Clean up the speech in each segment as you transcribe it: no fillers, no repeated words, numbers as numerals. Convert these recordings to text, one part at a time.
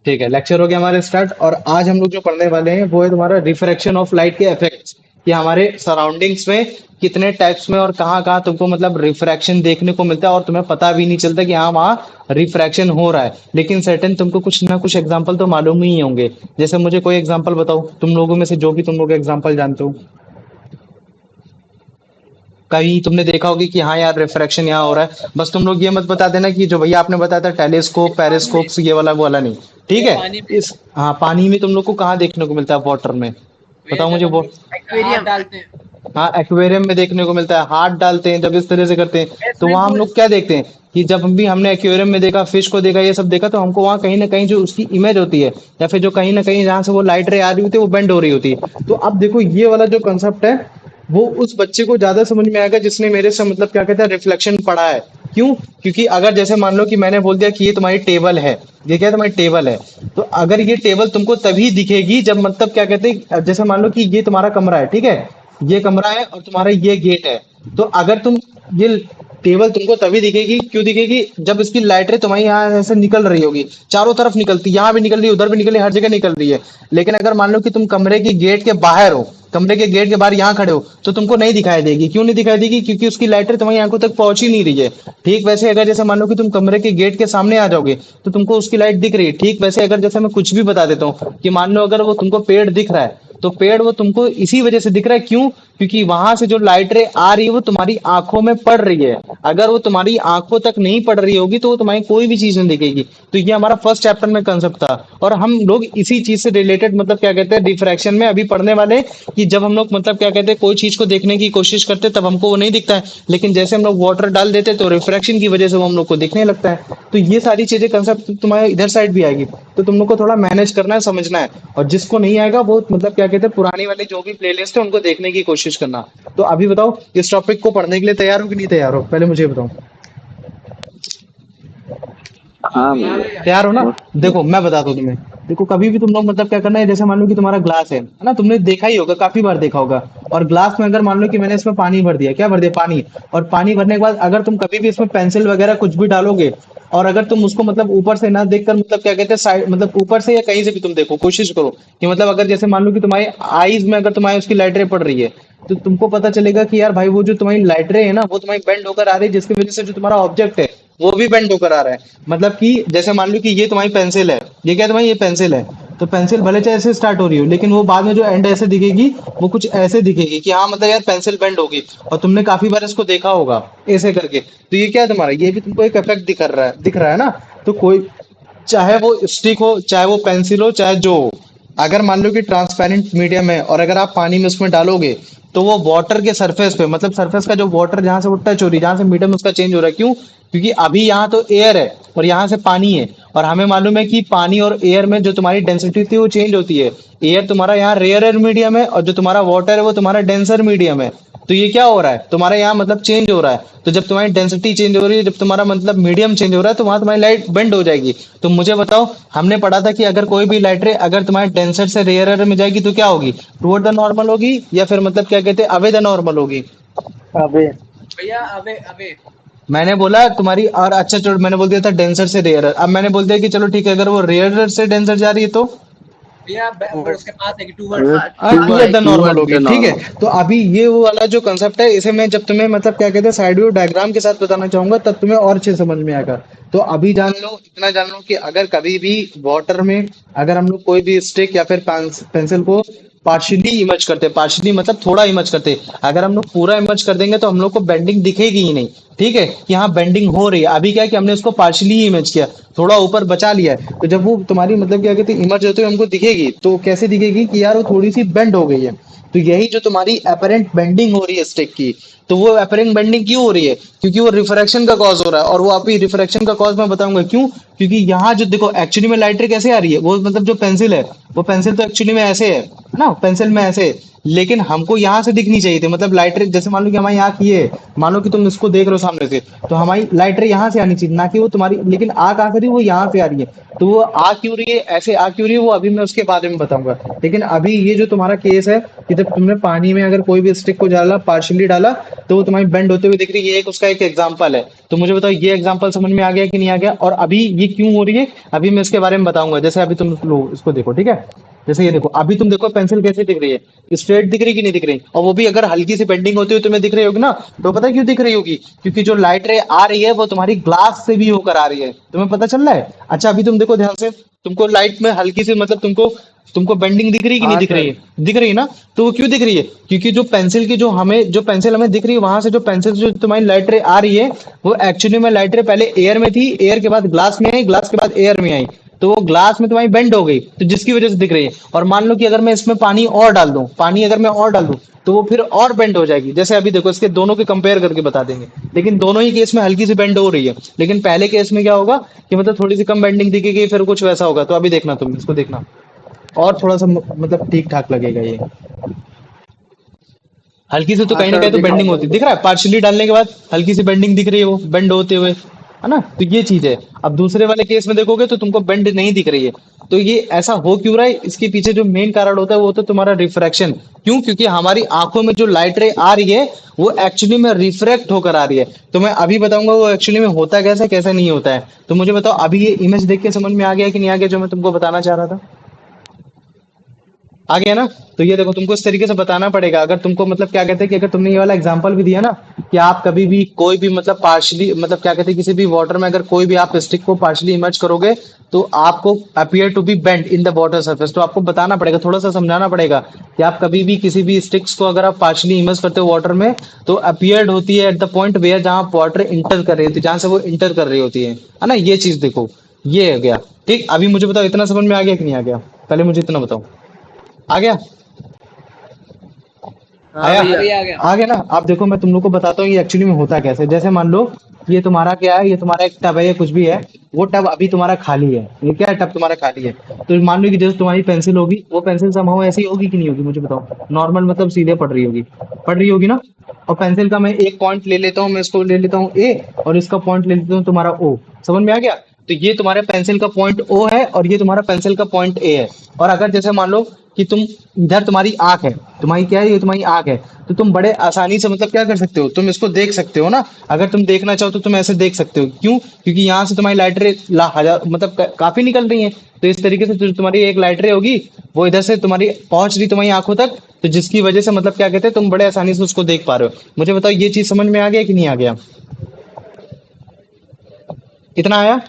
ठीक है, लेक्चर हो गया हमारे स्टार्ट। और आज हम लोग जो पढ़ने वाले हैं वो है तुम्हारा रिफ्रैक्शन ऑफ लाइट के इफेक्ट्स, कि हमारे सराउंडिंग्स में कितने टाइप्स में और कहाँ कहाँ तुमको मतलब रिफ्रैक्शन देखने को मिलता है और तुम्हें पता भी नहीं चलता कि हाँ वहाँ रिफ्रैक्शन हो रहा है। लेकिन सर्टेन तुमको कुछ ना कुछ एग्जांपल तो मालूम ही होंगे। जैसे मुझे कोई एग्जांपल बताओ, तुम लोगों में से जो भी तुम लोग एग्जांपल जानते हो। कहीं तुमने देखा होगी कि हाँ यार रिफ्रैक्शन यहाँ हो रहा है, बस तुम लोग ये मत बता देना कि जो भैया आपने बताया था टेलीस्कोप पानी में। पेरिस्कोप ये वाला नहीं। ठीक भैया है। पानी में। इस हाँ, पानी में तुम लोग को कहाँ देखने को मिलता है वाटर में? भैया बताओ मुझे जब हम वो। लोग हाथ डालते हैं। हाँ, एक्वेरियम में देखने को मिलता है, हाथ डालते हैं जब इस तरह से करते हैं। तो स्विमिंग वहां हम पूल। लोग क्या देखते हैं कि जब भी हमने एक्वेरियम में देखा, फिश को देखा, ये सब देखा, तो हमको वहां कहीं ना कहीं जो उसकी इमेज होती है या फिर जो कहीं ना कहीं जहाँ से वो लाइट रे आ रही होती है वो बेंड हो रही होती है। तो अब देखो ये वाला जो कंसेप्ट है वो उस बच्चे को ज्यादा समझ में आएगा जिसने मेरे से मतलब क्या कहते हैं रिफ्लेक्शन पढ़ा है। क्यों? क्योंकि अगर जैसे मान लो कि मैंने बोल दिया कि ये तुम्हारी टेबल है, ये क्या है तुम्हारी टेबल है, तो अगर ये टेबल तुमको तभी दिखेगी जब मतलब क्या कहते हैं, जैसे मान लो कि ये तुम्हारा कमरा है, ठीक है, ये कमरा है और तुम्हारा ये गेट है। तो अगर तुम ये टेबल तुमको तभी दिखेगी, क्यों दिखेगी, जब इसकी लाइटें तुम्हारी यहाँ ऐसे निकल रही होगी, चारों तरफ निकलती, यहाँ भी निकल रही है, उधर भी निकल रही है, हर जगह निकल रही है। लेकिन अगर मान लो कि तुम कमरे के गेट के बाहर हो, कमरे के गेट के बाहर यहाँ खड़े हो, तो तुमको नहीं दिखाई देगी। क्यों नहीं दिखाई देगी? क्योंकि उसकी लाइटें तुम्हारी आंखों तक पहुंच ही नहीं रही है। ठीक वैसे अगर जैसे मान लो कि तुम कमरे के गेट के सामने आ जाओगे तो तुमको उसकी लाइट दिख रही है। ठीक वैसे अगर जैसे मैं कुछ भी बता देता हूँ कि मान लो अगर वो तुमको पेड़ दिख रहा है, तो पेड़ वो तुमको इसी वजह से दिख रहा है। क्यों? क्योंकि वहां से जो लाइट रे आ रही है वो तुम्हारी आंखों में पड़ रही है। अगर वो तुम्हारी आंखों तक नहीं पड़ रही होगी तो वो तुम्हारी कोई भी चीज नहीं दिखेगी। तो ये हमारा फर्स्ट चैप्टर में कंसेप्ट था। और हम लोग इसी चीज से रिलेटेड मतलब क्या कहते हैं डिफ्रैक्शन में अभी पढ़ने वाले हैं, कि जब हम लोग मतलब क्या कहते हैं कोई चीज को देखने की कोशिश करते हैं तब हमको वो नहीं दिखता है, लेकिन जैसे हम लोग वाटर डाल देते हैं तो रिफ्रैक्शन की वजह से वो हम लोग को दिखने लगता है। तो ये सारी चीजें कंसेप्ट तुम्हारे इधर साइड भी आएगी। तो तुम लोग को थोड़ा मैनेज करना है, समझना है। और जिसको नहीं आएगा वो मतलब क्या कहते हैं पुरानी वाली जो भी प्लेलिस्ट है उनको देखने की कोशिश करना। तो अभी बताओ, इस टॉपिक को पढ़ने के लिए तैयार हो कि नहीं तैयार हो, पहले मुझे बताओ। हाँ तैयार भैया। भैया। तैयार हो ना? बहुत देखो मैं बताता हूँ तुम्हें। देखो कभी भी तुम लोग मतलब क्या करना है, जैसे मान लो कि तुम्हारा ग्लास है ना, तुमने देखा ही होगा, काफी बार देखा होगा। और ग्लास में अगर मान लो कि मैंने इसमें पानी भर दिया, क्या भर दिया, पानी। और पानी भरने के बाद अगर तुम कभी भी इसमें पेंसिल वगैरह कुछ भी डालोगे, और अगर तुम उसको मतलब ऊपर से ना देखकर मतलब क्या कहते हैं साइड मतलब ऊपर से या कहीं से भी तुम देखो, कोशिश करो कि मतलब अगर जैसे मान लो कि तुम्हारी आईज में अगर तुम्हारी उसकी लाइट पड़ रही है, तो तुमको पता चलेगा कि यार भाई वो जो तुम्हारी लाइट रे है ना वो तुम्हारी बेंड होकर आ रही है, जिसकी वजह से जो तुम्हारा ऑब्जेक्ट है वो भी बेंड होकर आ रहा है। मतलब कि जैसे मान लो कि ये तुम्हारी पेंसिल है, ये क्या है तुम्हारी, ये पेंसिल है। तो पेंसिल भले चाहे ऐसे स्टार्ट हो रही हो, लेकिन वो बाद में जो एंड ऐसे दिखेगी, वो कुछ ऐसे दिखेगी कि हाँ मतलब यार पेंसिल बेंड होगी। और तुमने काफी बार इसको देखा होगा ऐसे करके। तो ये क्या है तुम्हारा, ये भी तुमको एक इफेक्ट दिख रहा है ना। तो कोई, चाहे वो स्टिक हो, चाहे वो पेंसिल हो, चाहे जो हो, अगर मान लो कि ट्रांसपेरेंट मीडियम है और अगर आप पानी में उसमें डालोगे, तो वो वाटर के सरफेस पे मतलब सरफेस का जो वाटर जहां से वो टच हो रही है, जहां से मीडियम उसका चेंज हो रहा है। क्यों? क्योंकि अभी यहाँ तो एयर है और यहाँ से पानी है। और हमें मालूम है कि पानी और एयर में जो तुम्हारी डेंसिटी थी वो चेंज होती है। एयर तुम्हारा यहाँ रेयर मीडियम है और जो तुम्हारा वाटर है वो तुम्हारा डेंसर मीडियम है। तो ये क्या हो रहा है तुम्हारे यहाँ मतलब चेंज हो रहा है। तो जब तुम्हारी डेंसिटी चेंज हो रही है, जब तुम्हारा मतलब मीडियम चेंज हो रहा है, तो वहां तुम्हारी लाइट बेंड हो जाएगी। तो मुझे बताओ, हमने पढ़ा था कि अगर कोई भी लाइट रे अगर तुम्हारे डेंसर से रेयरर में जाएगी तो क्या होगी, टुवर्ड द नॉर्मल होगी या फिर मतलब क्या कहते हैं अवे द नॉर्मल होगी। अबे भैया अबे अबे। मैंने बोला तुम्हारी, और अच्छा चलो मैंने बोल दिया था डेंसर से रेयरर, अब मैंने बोल दिया कि चलो ठीक है अगर वो रेयरर से डेंसर जा रही है तो भैया वो उसके पास है कि towards. Toward the normal toward होगी। द ठीक है। नॉर्मल। तो अभी ये वो वाला जो कंसेप्ट है इसे मैं जब तुम्हें मतलब क्या कहते हैं साइड व्यू डायग्राम के साथ बताना चाहूंगा तब तुम्हें और अच्छे समझ में आएगा। तो अभी जान लो, इतना जान लो कि अगर कभी भी वाटर में अगर हम लोग कोई भी स्टिक या फिर पेंसिल को पार्शियली इमर्ज करते हैं, पार्शियली मतलब थोड़ा इमर्ज करते हैं, अगर हम लोग पूरा इमर्ज कर देंगे तो हम लोग को बेंडिंग दिखेगी ही नहीं। ठीक है, कि हाँ बेंडिंग हो रही है। अभी क्या है कि हमने उसको पार्शियली ही इमेज किया, थोड़ा ऊपर बचा लिया है, तो जब वो तुम्हारी मतलब क्या कहते हैं इमर्ज होते हुए हमको दिखेगी तो कैसे दिखेगी कि यार वो थोड़ी सी बेंड हो गई है। तो यही जो तुम्हारी अपेरेंट बेंडिंग हो रही है स्टिक की, तो वो अपेरेंट बेंडिंग क्यों हो रही है? क्योंकि वो रिफ्रैक्शन का कॉज हो रहा है। और वो अभी रिफ्रैक्शन का कॉज मैं बताऊंगा क्यों। क्योंकि यहाँ जो देखो एक्चुअली में लाइट रे कैसे आ रही है, वो मतलब जो पेंसिल है वो पेंसिल तो एक्चुअली में ऐसे है, है ना, पेंसिल में ऐसे। लेकिन हमको यहाँ से दिखनी चाहिए थी, मतलब लाइट रे, जैसे मान लो कि हमारी आँख ये है, मान लो कि तुम इसको देख रहे हो सामने से, तो हमारी लाइट रे यहाँ से आनी चाहिए, ना कि वो तुम्हारी, लेकिन आ कहाँ से रही है, वो यहाँ से आ रही है। तो वो आ क्यों रही है, ऐसे आ क्यों रही है, वो अभी मैं उसके बारे में बताऊंगा। लेकिन अभी ये जो तुम्हारा केस है कि जब तुमने पानी में अगर कोई भी स्टिक को डाला, पार्शियली डाला, तो वो तुम्हारी बेंड होते हुए दिख रही है, ये एक उसका एक एग्जांपल है। तो मुझे बताओ ये एग्जांपल समझ में आ गया कि नहीं आ गया, और अभी ये क्यों हो रही है, अभी मैं इसके बारे में बताऊंगा। जैसे अभी तुम लो इसको देखो, ठीक है। जैसे ये देखो, अभी तुम देखो पेंसिल कैसे दिख रही है, स्ट्रेट दिख रही है कि नहीं दिख रही, और वो भी अगर हल्की सी बेंडिंग होती हुई तुम्हें दिख रही होगी ना, तो पता है क्यों दिख रही होगी, क्योंकि जो लाइट रे आ रही है वो तुम्हारी ग्लास से भी होकर आ रही है, तुम्हें पता चल रहा है। अच्छा अभी तुम देखो ध्यान से, तुमको लाइट में हल्की सी, मतलब तुमको तुमको बेंडिंग दिख रही है कि नहीं हाँ दिख रही सर। है, दिख रही है ना। तो वो क्यों दिख रही है, क्योंकि जो पेंसिल की, जो पेंसिल हमें दिख रही है, वहां से जो पेंसिल, जो तुम्हारी लाइट रे आ रही है, वो एक्चुअली में लाइट रे पहले एयर में थी, एयर के बाद ग्लास में आई, ग्लास के बाद एयर में आई, तो वो ग्लास में तुम्हारी बेंड हो गई, तो जिसकी वजह से दिख रही है। और मान लो कि अगर मैं इसमें पानी और डाल दूं, पानी अगर मैं और डाल दूं, तो वो फिर और बेंड हो जाएगी। जैसे अभी देखो, इसके दोनों के कंपेयर करके बता देंगे, लेकिन दोनों ही केस में हल्की सी बेंड हो रही है। लेकिन पहले केस में क्या होगा कि मतलब थोड़ी सी कम बेंडिंग दिखेगी, फिर कुछ वैसा होगा। तो अभी देखना, तुम इसको देखना, और थोड़ा सा मतलब ठीक ठाक लगेगा ये। हल्की से तो हाँ कहीं ना सर कहीं तो दिख रहा बेंडिंग होती है। है, दिख रहा है, पार्शियली डालने के बाद हल्की सी बेंडिंग दिख रही है, वो बेंड होते हुए, है ना। तो ये चीज है। अब दूसरे वाले केस में देखोगे तो तुमको बेंड नहीं दिख रही है। तो ये ऐसा हो क्यों रहा है, इसके पीछे जो मेन कारण होता है वो तो तुम्हारा रिफ्रैक्शन। क्यों, क्योंकि हमारी आंखों में जो लाइट रे आ रही है, वो एक्चुअली में रिफ्रैक्ट होकर आ रही है। तो मैं अभी बताऊंगा वो एक्चुअली में होता कैसे, कैसे नहीं होता है। तो मुझे बताओ अभी ये इमेज देख के समझ में आ गया कि नहीं आ गया, जो मैं तुमको बताना चाह रहा था, आ गया ना। तो ये देखो, तुमको इस तरीके से बताना पड़ेगा। अगर तुमको मतलब क्या कहते हैं कि अगर तुमने ये वाला एग्जांपल भी दिया ना, कि आप कभी भी कोई भी मतलब पार्शली, मतलब क्या कहते हैं, किसी भी वाटर में अगर कोई भी आप स्टिक को पार्शली इमर्ज करोगे, तो आपको appear to be bend in the water surface. तो आपको बताना पड़ेगा, थोड़ा सा समझाना पड़ेगा कि आप कभी भी किसी भी स्टिक्स को अगर आप पार्शली इमर्ज करते हो वाटर में, तो अपीयर्ड होती है एट द पॉइंट वेयर, जहां वाटर इंटर कर रही होती है, जहां से वो इंटर कर रही होती है ना। ये चीज देखो, ये हो गया। ठीक, अभी मुझे बताओ इतना समझ में आ गया कि नहीं आ गया, पहले मुझे इतना बताओ, आ गया, हाँ आया, भैया। अभी आ गया। आ गया ना। आप देखो मैं तुम लोग को बताता हूँ ये एक्चुअली में होता कैसे। जैसे मान लो ये तुम्हारा क्या है, ये तुम्हारा एक टब है, ये कुछ भी है, वो टब अभी तुम्हारा खाली है, ये क्या है, टब तुम्हारा खाली है। तो मान लो कि जैसे तुम्हारी पेंसिल होगी, वो पेंसिल समहाउ ऐसी होगी कि नहीं होगी, मुझे बताओ, नॉर्मल मतलब सीधे पड़ रही होगी ना। और पेंसिल का मैं एक पॉइंट ले लेता हूँ, मैं इसको ले लेता हूँ ए, और इसका पॉइंट ले लेता हूँ तुम्हारा ओ, समझ में आ गया। तो ये तुम्हारे पेंसिल का पॉइंट ओ है, और ये तुम्हारा पेंसिल का पॉइंट ए है। और अगर जैसे मान लो कि तुम, इधर तुम्हारी आंख है, तुम्हारी क्या है, ये तुम्हारी आंख है, तो तुम बड़े आसानी से मतलब क्या कर सकते हो, तुम इसको देख सकते हो ना। अगर तुम देखना चाहो तो तुम ऐसे देख सकते हो। क्यों, क्योंकि यहाँ से तुम्हारी लाइट रे हजार मतलब काफी निकल रही है। तो इस तरीके से जो तुम्हारी एक लाइट रे होगी, वो इधर से तुम्हारी पहुंच रही तुम्हारी आंखों तक, तो जिसकी वजह से मतलब क्या कहते हैं, तुम बड़े आसानी से उसको देख पा रहे हो। मुझे बताओ ये चीज समझ में आ गया कि नहीं आ गया, इतना आया,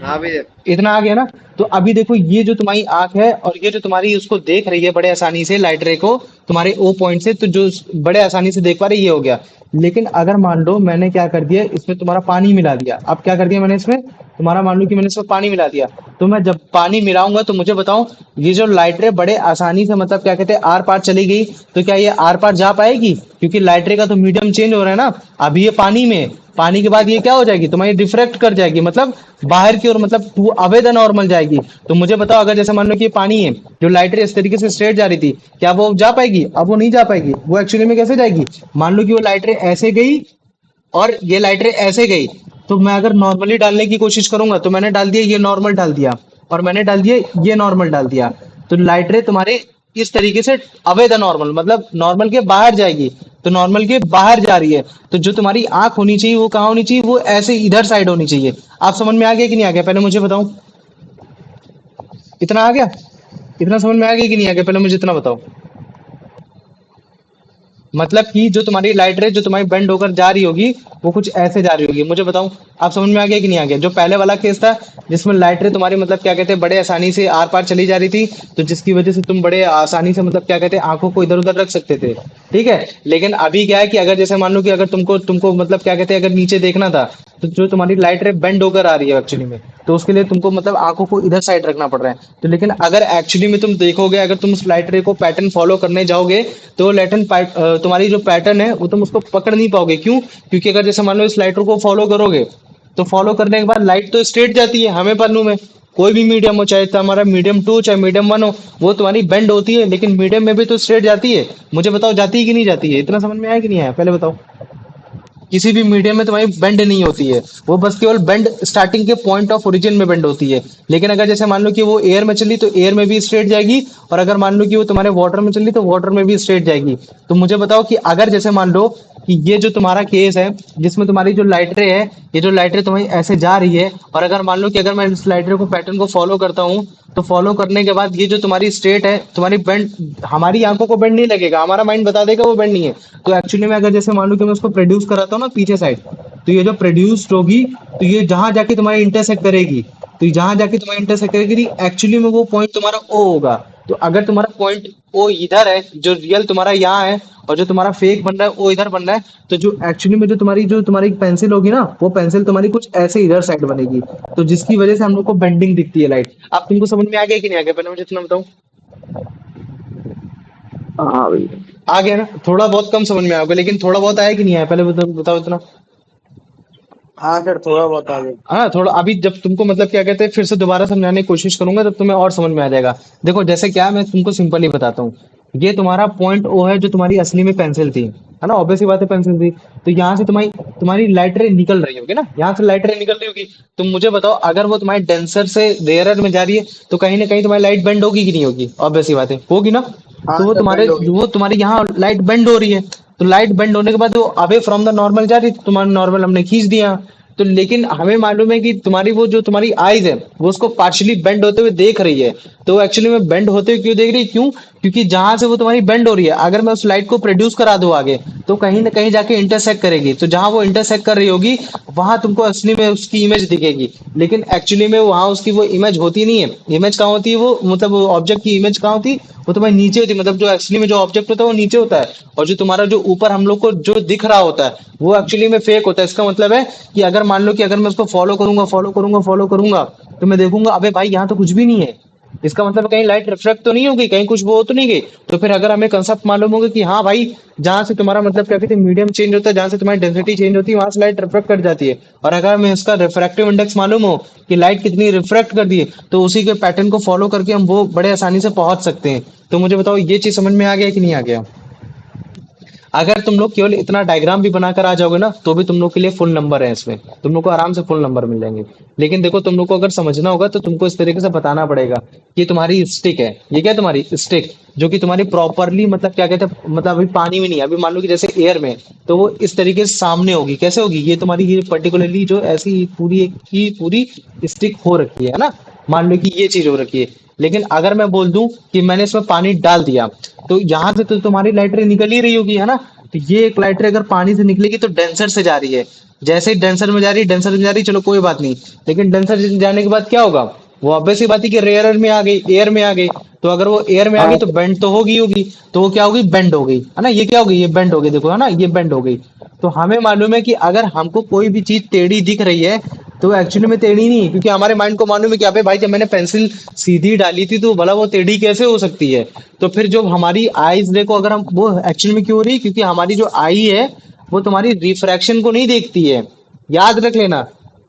हाँ भैया। इतना आ गया ना। तो अभी देखो ये जो तुम्हारी आंख है, और ये जो तुम्हारी उसको देख रही है बड़े आसानी से लाइट रे को, तुम्हारे ओ पॉइंट से, तो जो बड़े आसानी से देख पा रही, ये हो गया। लेकिन अगर मान लो मैंने क्या कर दिया, इसमें तुम्हारा पानी मिला दिया, अब क्या कर दिया मैंने इसमें, तुम्हारा मान लो कि मैंने इसमें पानी मिला दिया, तो मैं जब पानी मिलाऊंगा तो मुझे बताओ, ये जो लाइट रे बड़े आसानी से मतलब क्या कहते हैं आर पार चली गई, तो क्या ये आर पार जा पाएगी, क्योंकि लाइट रे का तो मीडियम चेंज हो रहा है ना। अभी ये पानी में है, पानी के बाद ये क्या हो जाएगी, तुम्हारी रिफ्रैक्ट कर जाएगी, मतलब बाहर की ओर, मतलब अवे द नॉर्मल जाएगी। तो मुझे बताओ अगर जैसे मान लो कि ये पानी है, जो लाइट रे इस तरीके से स्ट्रेट जा रही थी, क्या वो जा पाएगी, अब वो नहीं जा पाएगी। वो एक्चुअली में कैसे जाएगी, मान लो कि वो लाइट रे ऐसे गई, और ये लाइट रे ऐसे गई, तो मैं अगर नॉर्मली डालने की कोशिश करूंगा, तो मैंने डाल दिया ये नॉर्मल डाल दिया, और मैंने डाल दिया ये नॉर्मल डाल दिया, तो लाइट रे तुम्हारे इस तरीके से अवे द नॉर्मल, मतलब नॉर्मल के बाहर जाएगी। तो नॉर्मल के बाहर जा रही है, तो जो तुम्हारी आंख होनी चाहिए वो कहाँ होनी चाहिए, वो ऐसे इधर साइड होनी चाहिए। आप समझ में आ गया कि नहीं आ गया, पहले मुझे बताओ, इतना आ गया, इतना समझ में आ गया कि नहीं आ गया, पहले मुझे इतना बताओ। मतलब कि जो तुम्हारी लाइट रे जो तुम्हारी बेंड होकर जा रही होगी, वो कुछ ऐसे जा रही होगी। मुझे बताओ आप समझ में आ गया कि नहीं आ गया। जो पहले वाला केस था, जिसमें लाइट रे तुम्हारी मतलब क्या कहते हैं बड़े आसानी से आर पार चली जा रही थी, तो जिसकी वजह से तुम बड़े आसानी से मतलब क्या कहते हैं आंखों को इधर उधर रख सकते थे, ठीक है। लेकिन अभी क्या है कि अगर जैसे मान लो कि अगर तुमको तुमको मतलब क्या कहते हैं अगर नीचे देखना था, तो जो तुम्हारी लाइट रे बेंड होकर आ रही है एक्चुअली में, तो उसके लिए तुमको मतलब आंखों को इधर साइड रखना पड़ रहा है। तो लेकिन अगर एक्चुअली में तुम देखोगे, अगर तुम उस लाइट रे को पैटर्न फॉलो करने जाओगे, तो वो लैटन तुम्हारी जो पैटर्न है वो तुम उसको पकड़ नहीं पाओगे। क्यों, क्योंकि अगर जैसे मान लो इस लाइटर को फॉलो करोगे, तो फॉलो करने के बाद लाइट तो स्ट्रेट जाती है हमें पन्नू में, कोई भी मीडियम हो, चाहे हमारा मीडियम 2 चाहे मीडियम 1 हो, वो तुम्हारी बेंड होती है, लेकिन मीडियम में भी तो स्ट्रेट जाती है। मुझे बताओ जाती है कि नहीं जाती है? इतना समझ में आया कि नहीं आया, पहले बताओ। किसी भी मीडियम में तुम्हारी बेंड नहीं होती है, वो बस केवल बेंड स्टार्टिंग के पॉइंट ऑफ ओरिजिन में बेंड होती है। लेकिन अगर जैसे मान लो कि वो एयर में चली तो एयर में भी स्ट्रेट जाएगी, और अगर मान लो कि वो तुम्हारे वाटर में चली तो वाटर में भी स्ट्रेट जाएगी। तो मुझे बताओ कि अगर जैसे मान लो कि ये जो तुम्हारा केस है, जिसमें तुम्हारी जो लाइट रे है, ये जो लाइट रे तुम्हारी ऐसे जा रही है, और अगर मान लो कि अगर मैं इस लाइट रे को पैटर्न को फॉलो करता हूँ, तो फॉलो करने के बाद ये जो तुम्हारी स्ट्रेट है, तुम्हारी बेंड, हमारी आंखों को बेंड नहीं लगेगा, हमारा माइंड बता देगा वो बेंड नहीं है। तो एक्चुअली में अगर जैसे मान लो कि मैं उसको प्रोड्यूस कराता हूँ ना पीछे साइड, तो ये जो प्रोड्यूस्ड होगी, तो ये जहां जाके तुम्हारी इंटरसेक्ट करेगी, तो जहां जाके तुम्हारी इंटरसेक्ट करेगी, एक्चुअली में वो पॉइंट तुम्हारा ओ होगा। तो अगर तुम्हारा पॉइंट ओ इधर है, जो रियल तुम्हारा यहाँ है, और जो तुम्हारा फेक बन रहा है वो इधर बन रहा है, तो जो एक्चुअली में जो तुम्हारी पेंसिल होगी ना, वो पेंसिल तुम्हारी कुछ ऐसे इधर साइड बनेगी, तो जिसकी वजह से हम लोग को बेंडिंग दिखती है लाइट। अब तुमको समझ में आ गया कि नहीं आ गया, पहले मुझे इतना बताओ। हाँ भैया। आ गया ना? थोड़ा बहुत कम समझ में आया होगा, लेकिन थोड़ा बहुत आया कि नहीं आया, पहले बताओ इतना। हाँ सर थोड़ा बहुत आ गया। हाँ, थोड़ा अभी जब तुमको मतलब क्या कहते हैं, फिर से दोबारा समझाने की कोशिश करूंगा, तब तुम्हें और समझ में आ जाएगा। देखो जैसे क्या, मैं तुमको सिंपली बताता हूँ। ये तुम्हारा पॉइंट ओ है, जो तुम्हारी असली में पेंसिल थी, है ना, ऑब्वियस सी बात है, पेंसिल थी। तो यहाँ से तुम्हारी तुम्हारी लाइट रे निकल रही होगी ना, यहाँ से लाइट रे निकल रही होगी। तुम मुझे बताओ, अगर वो तुम्हारी डेंसर से रेयरर में जा रही है, तो कहीं ना कहीं तुम्हारी लाइट बेंड होगी कि नहीं होगी? ऑब्वियस सी बात है, होगी ना। हाँ तो सर बेंड होगी। वो तुम्हारी यहाँ लाइट बेंड हो रही है, तो लाइट बेंड होने के बाद वो अवे फ्रॉम द नॉर्मल जा रही है, तो तुम्हारा नॉर्मल हमने खींच दिया। तो लेकिन हमें मालूम है कि तुम्हारी वो जो तुम्हारी आईज है, वो उसको पार्शियली बेंड होते हुए देख रही है। तो एक्चुअली में बेंड होते हुए क्यों देख रही है? क्यों? क्योंकि जहां से वो तुम्हारी बेंड हो रही है, अगर मैं उस लाइट को प्रोड्यूस करा दूं आगे, तो कहीं ना कहीं जाके इंटरसेक्ट करेगी। तो जहां वो इंटरसेक्ट कर रही होगी, वहां तुमको असली में उसकी इमेज दिखेगी। लेकिन एक्चुअली में वहां उसकी वो इमेज होती नहीं है। इमेज कहाँ होती है? वो मतलब ऑब्जेक्ट की इमेज कहाँ होती है? वो तुम्हारी नीचे होती है, मतलब जो एक्चुअली में जो ऑब्जेक्ट होता है वो नीचे होता है, और जो तुम्हारा जो ऊपर हम लोग को जो दिख रहा होता है, वो एक्चुअली में फेक होता है। इसका मतलब है कि अगर मान लो कि अगर मैं उसको फॉलो करूंगा, तो मैं देखूंगा अबे भाई यहाँ तो कुछ भी नहीं है। इसका मतलब कहीं लाइट रिफ्लेक्ट तो नहीं होगी, कहीं कुछ वो तो नहीं गई। तो फिर अगर हमें कंसेप्ट मालूम होगा कि हाँ भाई, जहां से तुम्हारा मतलब क्या कहते हैं, मीडियम चेंज होता है, जहां से तुम्हारी डेंसिटी चेंज होती है, वहां से लाइट रिफ्लेक्ट कर जाती है। और अगर हमें उसका रिफ्रैक्टिव इंडेक्स मालूम हो कि लाइट कितनी रिफ्रेक्ट कर दी है, तो उसी के पैटर्न को फॉलो करके हम वो बड़े आसानी से पहुंच सकते हैं। तो मुझे बताओ, ये चीज समझ में आ गया कि नहीं आ गया? अगर तुम लोग केवल इतना डायग्राम भी बनाकर आ जाओगे ना, तो भी तुम लोग के लिए फुल नंबर है, इसमें तुम लोग को आराम से फुल नंबर मिल जाएंगे। लेकिन देखो, तुम लोग को अगर समझना होगा तो तुमको इस तरीके से बताना पड़ेगा कि तुम्हारी स्टिक है, ये क्या है तुम्हारी स्टिक, जो कि तुम्हारी प्रॉपरली मतलब क्या कहते हैं, मतलब अभी पानी में नहीं है, अभी मान लो कि जैसे एयर में, तो वो इस तरीके से सामने होगी। कैसे होगी? ये तुम्हारी ये पर्टिकुलरली जो ऐसी पूरी एक की पूरी स्टिक हो रखी है ना, मान लो कि ये चीज हो रखी है। लेकिन अगर मैं बोल दूं कि मैंने इसमें पानी डाल दिया, तो यहाँ से तो तुम्हारी लाइट रे निकल ही रही होगी, है ना। तो ये एक लाइट रे अगर पानी से निकलेगी तो डेंसर से जा रही है। जैसे ही डेंसर में जा रही है, डेंसर में जा रही है, चलो कोई बात नहीं। लेकिन डेंसर जाने के बाद क्या होगा? वो ऑब्वियस सी बात है कि रेयर में आ गई, एयर में आ गई। तो अगर वो एयर में आ गई हाँ तो बेंड तो होगी होगी। तो वो क्या होगी? बेंड हो गई, है ना। ये क्या हो गई? ये बेंड हो गई, देखो, है ना, ये बेंड हो गई। तो हमें मालूम है कि अगर हमको कोई भी चीज टेढ़ी दिख रही है, तो एक्चुअली में टेढ़ी नहीं है, क्योंकि हमारे माइंड को मालूम है कि अबे भाई, जब मैंने पेंसिल सीधी डाली थी तो भला वो टेढ़ी कैसे हो सकती है। तो फिर जो हमारी आईज देखो, अगर हम वो एक्चुअली में क्यों हो रही है, क्योंकि हमारी जो आई है, वो तुम्हारी रिफ्रैक्शन को नहीं देखती है। याद रख लेना,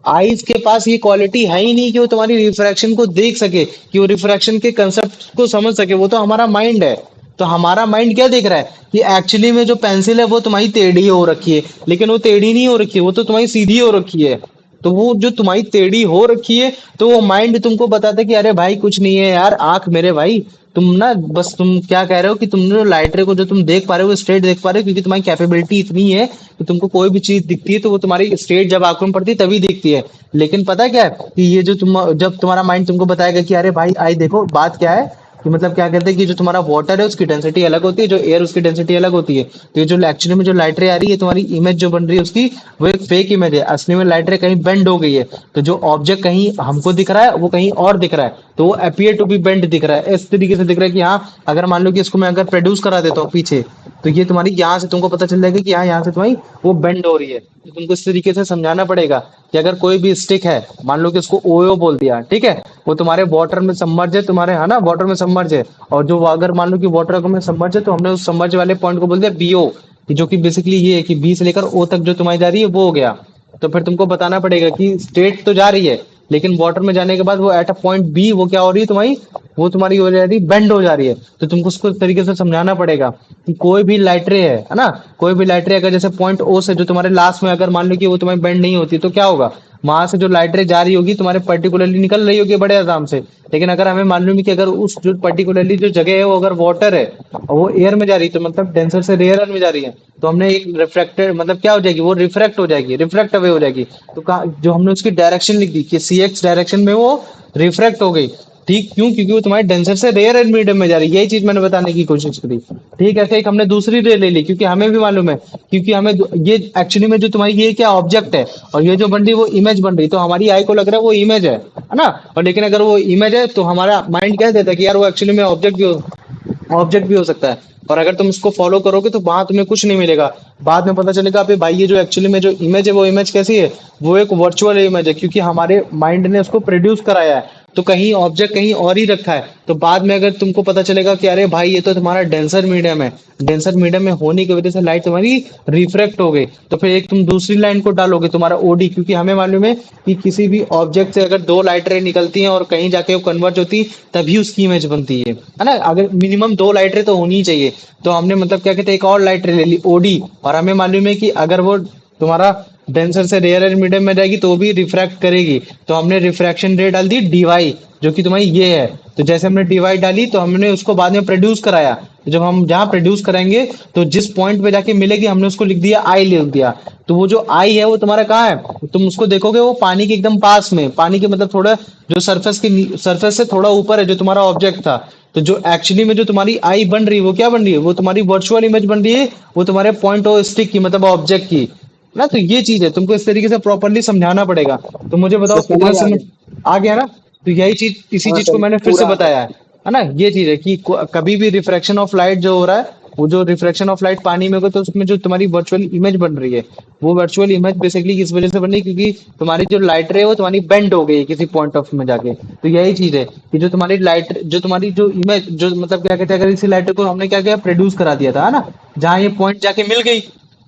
आईज के पास ये क्वालिटी है ही नहीं कि वो तुम्हारी रिफ्रैक्शन को देख सके, कि वो रिफ्रैक्शन के कंसेप्ट को समझ सके। वो तो हमारा माइंड है। तो हमारा माइंड क्या देख रहा है कि एक्चुअली में जो पेंसिल है वो तुम्हारी टेढ़ी हो रखी है, लेकिन वो टेढ़ी नहीं हो रखी है, वो तो तुम्हारी सीधी हो रखी है। तो वो जो तुम्हारी टेढ़ी हो रखी है, तो वो माइंड तुमको बताता है कि अरे भाई कुछ नहीं है यार, आंख मेरे भाई, तुम ना बस तुम क्या कह रहे हो कि तुम जो लाइट रे को जो तुम देख पा रहे हो वो स्ट्रेट देख पा रहे हो, क्योंकि तुम्हारी कैपेबिलिटी इतनी है कि तुमको कोई भी चीज दिखती है तो वो तुम्हारी स्ट्रेट जब आंखों में पड़ती है तभी दिखती है। लेकिन पता है क्या है कि ये जो तुम जब तुम्हारा माइंड तुमको बताएगा कि अरे भाई आई देखो, बात क्या है कि मतलब क्या कहते हैं कि जो तुम्हारा वाटर है उसकी डेंसिटी अलग होती है, जो एयर उसकी डेंसिटी अलग होती है। तो ये जो एक्चुअली में जो लाइट रे आ रही है, तुम्हारी इमेज जो बन रही है उसकी, वो एक फेक इमेज है। असली में लाइट रे कहीं बेंड हो गई है। तो जो ऑब्जेक्ट कहीं हमको दिख रहा है वो कहीं और दिख रहा है, तो वो अपीयर टू बी बेंड दिख रहा है। इस तरीके से दिख रहा है कि हाँ, अगर मान लो कि इसको मैं अगर प्रोड्यूस करा देता हूँ पीछे, तो ये तुम्हारी यहाँ से तुमको पता चल जाएगा कि हाँ, यहाँ से तुम्हारी वो बेंड हो रही है। तो तुमको इस तरीके से समझाना पड़ेगा कि अगर कोई भी स्टिक है, मान लो कि उसको ओयो बोल दिया, ठीक है, वो तुम्हारे वाटर में सबमर्ज है, तुम्हारे, है ना, वाटर में सबमर्ज है। और जो अगर मान लो कि वाटर में सबमर्ज है, तो हमने उस सबमर्ज वाले पॉइंट को बोल दिया बीओ, जो कि बेसिकली ये है कि बी से लेकर ओ तक जो तुम्हारी जा रही है वो हो गया। तो फिर तुमको बताना पड़ेगा कि स्ट्रेट तो जा रही है, लेकिन वाटर में जाने के बाद वो एट अ पॉइंट बी वो क्या हो रही है तुम्हारी, वो तुम्हारी हो जा रही है बेंड हो जा रही है। तो तुमको उसको इस तरीके से समझाना पड़ेगा कि कोई भी लाइट रे है ना, कोई भी लाइट रे अगर जैसे पॉइंट ओ से जो तुम्हारे लास्ट में अगर मान लो कि वो तुम्हारी बेंड नहीं होती तो क्या होगा, वहां से जो लाइट रे जा रही होगी तुम्हारे पर्टिकुलरली निकल रही होगी बड़े आराम से। लेकिन अगर हमें मालूम है कि अगर उस जो पर्टिकुलरली जो जगह है वो अगर वाटर है और वो एयर में जा रही है तो मतलब डेंसर से रेयर में जा रही है, तो हमने एक रिफ्रैक्टेड मतलब क्या हो जाएगी, वो रिफ्रैक्ट हो जाएगी, रिफ्रैक्ट अवे हो जाएगी। तो जो हमने उसकी डायरेक्शन लिख दी कि सी एक्स डायरेक्शन में वो रिफ्रैक्ट हो गई। ठीक क्यों, क्योंकि वो तुम्हारे डेंसर से रेयर एंड मीडियम में जा रही है, यही चीज मैंने बताने की कोशिश करी। ठीक है, ऐसे एक हमने दूसरी रे ले ली क्योंकि हमें भी मालूम है, क्योंकि हमें ये एक्चुअली में जो तुम्हारी ये क्या ऑब्जेक्ट है और ये जो बन रही है वो इमेज बन रही है, तो हमारी आई को लग रहा है वो इमेज है ना। और लेकिन अगर वो इमेज है तो हमारा माइंड कह देता है कि यार वो एक्चुअली में ऑब्जेक्ट भी हो सकता है। और अगर तुम इसको फॉलो करोगे तो वहां तुम्हें कुछ नहीं मिलेगा, बाद में पता चलेगा अबे भाई ये जो एक्चुअली में जो इमेज है वो इमेज कैसी है, वो एक वर्चुअल इमेज है क्योंकि हमारे माइंड ने उसको प्रोड्यूस कराया है, तो कहीं ऑब्जेक्ट कहीं और ही रखा है। तो बाद में अगर तुमको पता चलेगा कि अरे भाई ये तो तुम्हारा डेंसर मीडियम है, डेंसर मीडियम में होने की वजह से लाइट तुम्हारी रिफ्रैक्ट हो गई, तो फिर एक तुम दूसरी लाइन को डालोगे तुम्हारा ओडी, क्योंकि हमें मालूम है कि किसी भी ऑब्जेक्ट से अगर दो लाइट रे निकलती हैं और कहीं जाके वो कन्वर्ज होती तभी उसकी इमेज बनती है ना। अगर मिनिमम दो लाइट रे तो होनी ही चाहिए, तो हमने मतलब क्या कहते हैं एक और लाइट रे ले ली ओडी, और हमें मालूम है कि अगर वो तुम्हारा डेंसर से रेयर एंड मीडियम में जाएगी तो वो भी रिफ्रैक्ट करेगी, तो हमने रिफ्रैक्शन रेट डाल दी डीवाई जो कि तुम्हारी ये है। तो जैसे हमने डीवाई डाली तो हमने उसको बाद में प्रोड्यूस कराया, तो जब हम जहाँ प्रोड्यूस कराएंगे तो जिस पॉइंट पे जाके मिलेगी हमने उसको लिख दिया आई लिख दिया। तो वो जो आई है वो तुम्हारा कहाँ है, तुम उसको देखोगे वो पानी के एकदम पास में, पानी के मतलब थोड़ा जो सरफेस से थोड़ा ऊपर है जो तुम्हारा ऑब्जेक्ट था। तो जो एक्चुअली में जो तुम्हारी आई बन रही है वो क्या बन रही है, वो तुम्हारी वर्चुअल इमेज बन रही है, वो तुम्हारे पॉइंट ऑफ स्टिक की मतलब ऑब्जेक्ट की ना। तो ये चीज है, तुमको इस तरीके से प्रॉपरली समझाना पड़ेगा। तो मुझे बताओ तो कितना समझ आ समझ गया। आ गया ना। तो यही चीज, इसी हाँ चीज को सर मैंने फिर से पूरा आ गया। बताया है ना। ये चीज है कि कभी भी रिफ्रैक्शन ऑफ लाइट जो हो रहा है, वो जो रिफ्रैक्शन ऑफ लाइट पानी में होगा तो उसमें जो तुम्हारी वर्चुअल इमेज बन रही है, वो वर्चुअल इमेज बेसिकली किस वजह से बन रही है, क्योंकि तुम्हारी जो लाइट रे है वो तुम्हारी बेंड हो गई है किसी पॉइंट ऑफ में जाके। तो यही चीज है कि जो तुम्हारी लाइट जो तुम्हारी जो इमेज जो मतलब क्या कहते हैं, अगर इसी लाइट को हमने क्या किया प्रोड्यूस करा दिया था है ना, जहाँ ये पॉइंट जाके मिल गई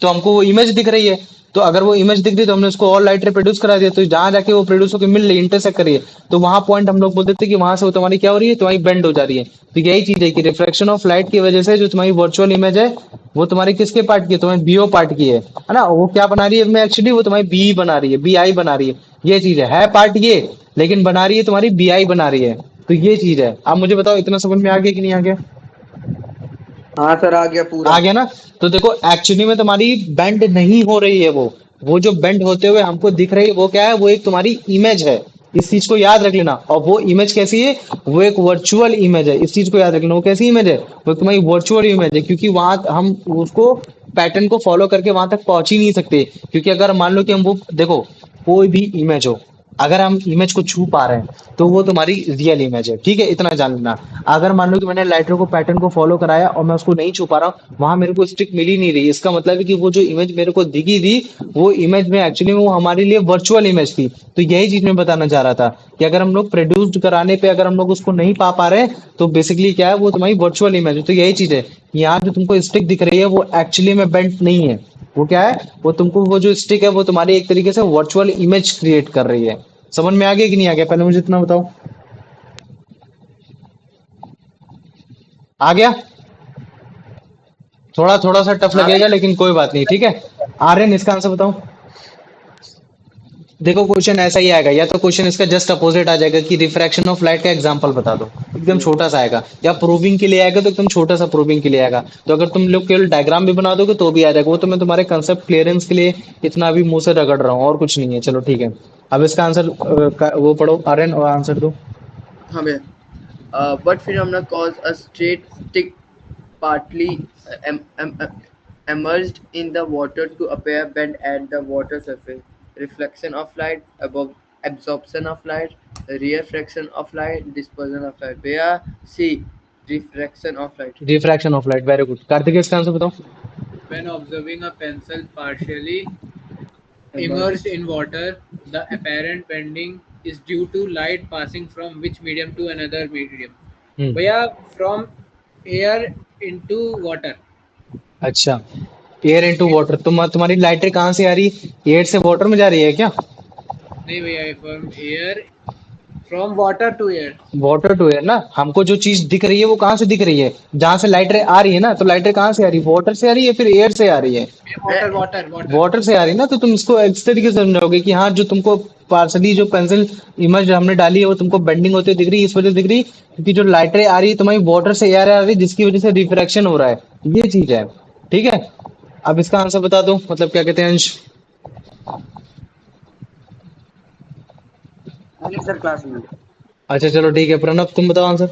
तो हमको वो इमेज दिख रही है। तो अगर वो इमेज दिख रही है तो हमने उसको और लाइट रे प्रोड्यूस करा दिया, तो जहां जाके वो प्रोड्यूस होकर मिल रही है इंटरसेक्ट कर रही है, तो वहां पॉइंट हम लोग बोल देते हैं कि वहां से वो तुम्हारी क्या हो रही है, तुम्हारी बेंड हो जा रही है। तो यही चीज है कि रिफ्रैक्शन ऑफ लाइट की वजह से जो तुम्हारी वर्चुअल इमेज है वो तुम्हारी किसके पार्ट की है, तुम्हारी बीओ पार्ट की है ना। वो क्या बना रही है एक्चुअली, वो तुम्हारी बी बना रही है, बी आई बना रही है। ये चीज है पार्ट ये, लेकिन बना रही है तुम्हारी बी आई बना रही है। तो ये चीज है। अब मुझे बताओ इतना समझ में आ गया कि नहीं आ गया? हाँ सर आ गया पूरा। आ गया ना। तो देखो एक्चुअली में तुम्हारी बेंड नहीं हो रही है, वो जो बेंड होते हुए हमको दिख रही है वो क्या है, वो एक तुम्हारी इमेज है। इस चीज को याद रख लेना। और वो इमेज कैसी है, वो एक वर्चुअल इमेज है। इस चीज को याद रख लेना, वो कैसी इमेज है, वो तुम्हारी वर्चुअल इमेज है, क्योंकि वहां हम उसको पैटर्न को फॉलो करके वहां तक पहुंच ही नहीं सकते। क्योंकि अगर मान लो कि हम वो देखो कोई भी इमेज हो, अगर हम इमेज को छू पा रहे हैं तो वो तुम्हारी रियल इमेज है, ठीक है, इतना जान लेना। अगर मान लो कि मैंने लाइटर को पैटर्न को फॉलो कराया और मैं उसको नहीं छू पा रहा हूँ, वहां मेरे को स्टिक मिल ही नहीं रही, इसका मतलब है कि वो जो इमेज मेरे को दिखी थी वो इमेज में एक्चुअली वो हमारे लिए वर्चुअल इमेज थी। तो यही चीज मैं बताना चाह रहा था कि अगर हम लोग प्रोड्यूस्ड कराने पे अगर हम लोग उसको नहीं पा पा रहे हैं तो बेसिकली क्या है, वो तुम्हारी वर्चुअल इमेज है। तो यही चीज है, यहाँ जो तुमको स्टिक दिख रही है वो एक्चुअली में बेंट नहीं है। वो क्या है, वो तुमको वो जो स्टिक है वो तुम्हारी एक तरीके से वर्चुअल इमेज क्रिएट कर रही है। समझ में आ गया कि नहीं आ गया, पहले मुझे इतना बताओ। आ गया? थोड़ा थोड़ा सा टफ हाँ लगेगा भैया। लेकिन कोई बात नहीं, ठीक है। आर्यन इसका आंसर बताओ। देखो क्वेश्चन ऐसा ही आएगा, या तो क्वेश्चन इसका जस्ट अपोजिट आ जाएगा कि रिफ्रैक्शन ऑफ लाइट का एग्जांपल बता दो, एकदम छोटा सा आएगा। या प्रूविंग के लिए आएगा तो एकदम छोटा सा प्रूविंग के लिए आएगा। तो अगर तुम लोग केवल डायग्राम भी बना दोगे तो भी आ जाएगा। वो तो मैं तुम्हारे कंसेप्ट क्लियरेंस के लिए इतना भी मुंह से रगड़ रहा हूँ, और कुछ नहीं है। चलो ठीक है, अब इसका आंसर वो पढ़ो आर्यन और आंसर दो। हाँ भैया। What phenomena cause a straight stick partly emerged in the water to appear bent at the water surface? Reflection of light, absorption of light, refraction of light, dispersion of light. भैया C. Refraction of light. Refraction of light, very good. Kartik इसका answer बताओ। When observing a pencil partially Emerged. immersed in water, the apparent bending is due to light passing from which medium to another medium? हम्म, भैया from air into water. अच्छा, air into water. तुम्हारी lighter कहाँ से आ रही है, air से water में जा रही है क्या? नहीं भैया, from water to air. Water to air ना, हमको जो चीज दिख रही है वो कहाँ से दिख रही है? जहां से लाइट रे आ रही है ना, तो लाइट रे कहाँ से आ रही है? वाटर से आ रही है, फिर एयर से आ रही है? Water water water. वाटर से आ रही है ना, तो तुम इसको इस तरीके से समझोगे कि हाँ, जो तुमको पार्सली जो पेंसिल इमेज हमने डाली है वो तुमको बेंडिंग होती दिख रही है, इस वजह से दिख रही है क्योंकि जो लाइट रे आ रही है तुम्हारी वाटर से एयर आ रही है, जिसकी वजह से रिफ्रैक्शन हो रहा है। ये चीज है। ठीक है, अब इसका आंसर बता दो, मतलब क्या कहते हैं अंश? अरे सर क्लास में। अच्छा चलो ठीक है, प्रणव तुम बताओ answer.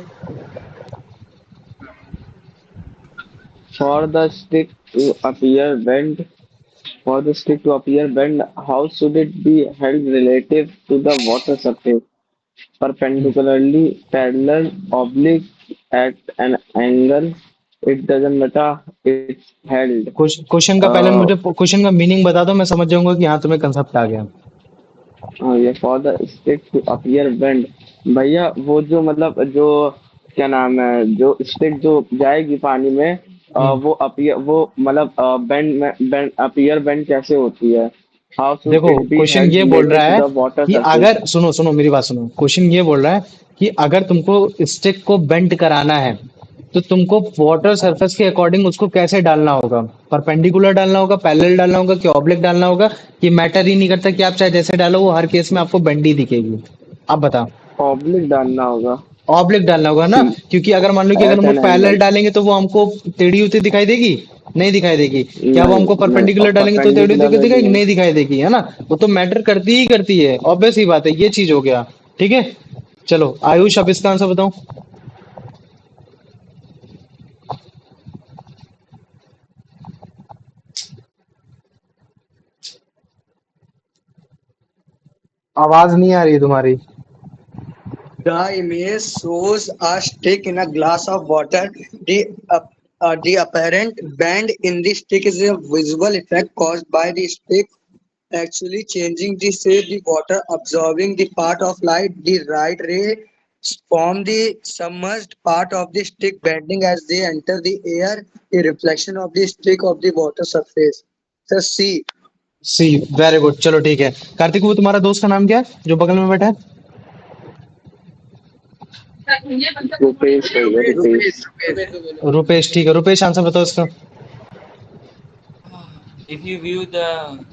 For the stick to appear bent, for the stick to appear bent, how should it be held relative to the water surface? Perpendicularly, parallel, oblique, at an angle. It doesn't matter. It's held. Question का पहले Uh, मुझे question का meaning बता दो, मैं समझ जाऊंगा कि हाँ तुम्हें कंसेप्ट आ गया। ये for the stick to appear bent, भैया वो जो मतलब जो क्या नाम है, जो स्टिक जो जाएगी पानी में, हम्म। वो अपीयर वो मतलब बेंड में बेंड अपीयर बेंड कैसे होती है? हाउ शुड देखो इट बी क्वेश्चन हेल्ड ये बोल रिलेटेड रहा टू है द वाटर कि सरफेस? अगर सुनो सुनो मेरी बात सुनो, क्वेश्चन ये बोल रहा है कि अगर तुमको स्टिक को बेंड कराना है तो तुमको वाटर सरफेस के अकॉर्डिंग उसको कैसे डालना होगा? परपेंडिकुलर डालना होगा, पैरेलल डालना होगा, कि ऑब्लिक डालना होगा? कि मैटर ही नहीं करता कि आप चाहे जैसे डालो वो हर केस में आपको बेंड ही दिखेगी? आप बताओ। ऑब्लिक डालना होगा। ऑब्लिक डालना होगा ना, क्योंकि अगर मान लो कि अगर एट हम एन पैरेलल एंगल। डालेंगे तो वो हमको टेढ़ी होती दिखाई देगी? नहीं दिखाई देगी। क्या वो नहीं हमको नहीं, परपेंडिकुलर डालेंगे तो टेढ़ी परपेंडिकुलर होती में भी दिखाएगी? नहीं। नहीं दिखाई देगी, है ना? वो तो मैटर करती ही करती है, ऑब्वियस ही बात है, ये चीज हो गया। ठीक है, चलो आयुष अब इसका आंसर बताओ। आवाज नहीं आ रही है तुम्हारी। The image shows a stick in a glass of water. The apparent bend in the stick is a visual effect caused by the stick actually changing the shape, the water absorbing the part of light, the right ray from the submerged part of the stick bending as they enter the air, a reflection of the stick of the water surface. So C. C, very good, चलो ठीक है। कार्तिक, वो तुम्हारा दोस्त का नाम क्या है जो बगल में बैठा है? रुपेश भैया, रुपेश रुपेश। रुपेश रुपए तो बोलो। रुपेश, ठीक है, रुपेश आंसर बताओ इसका। If you view the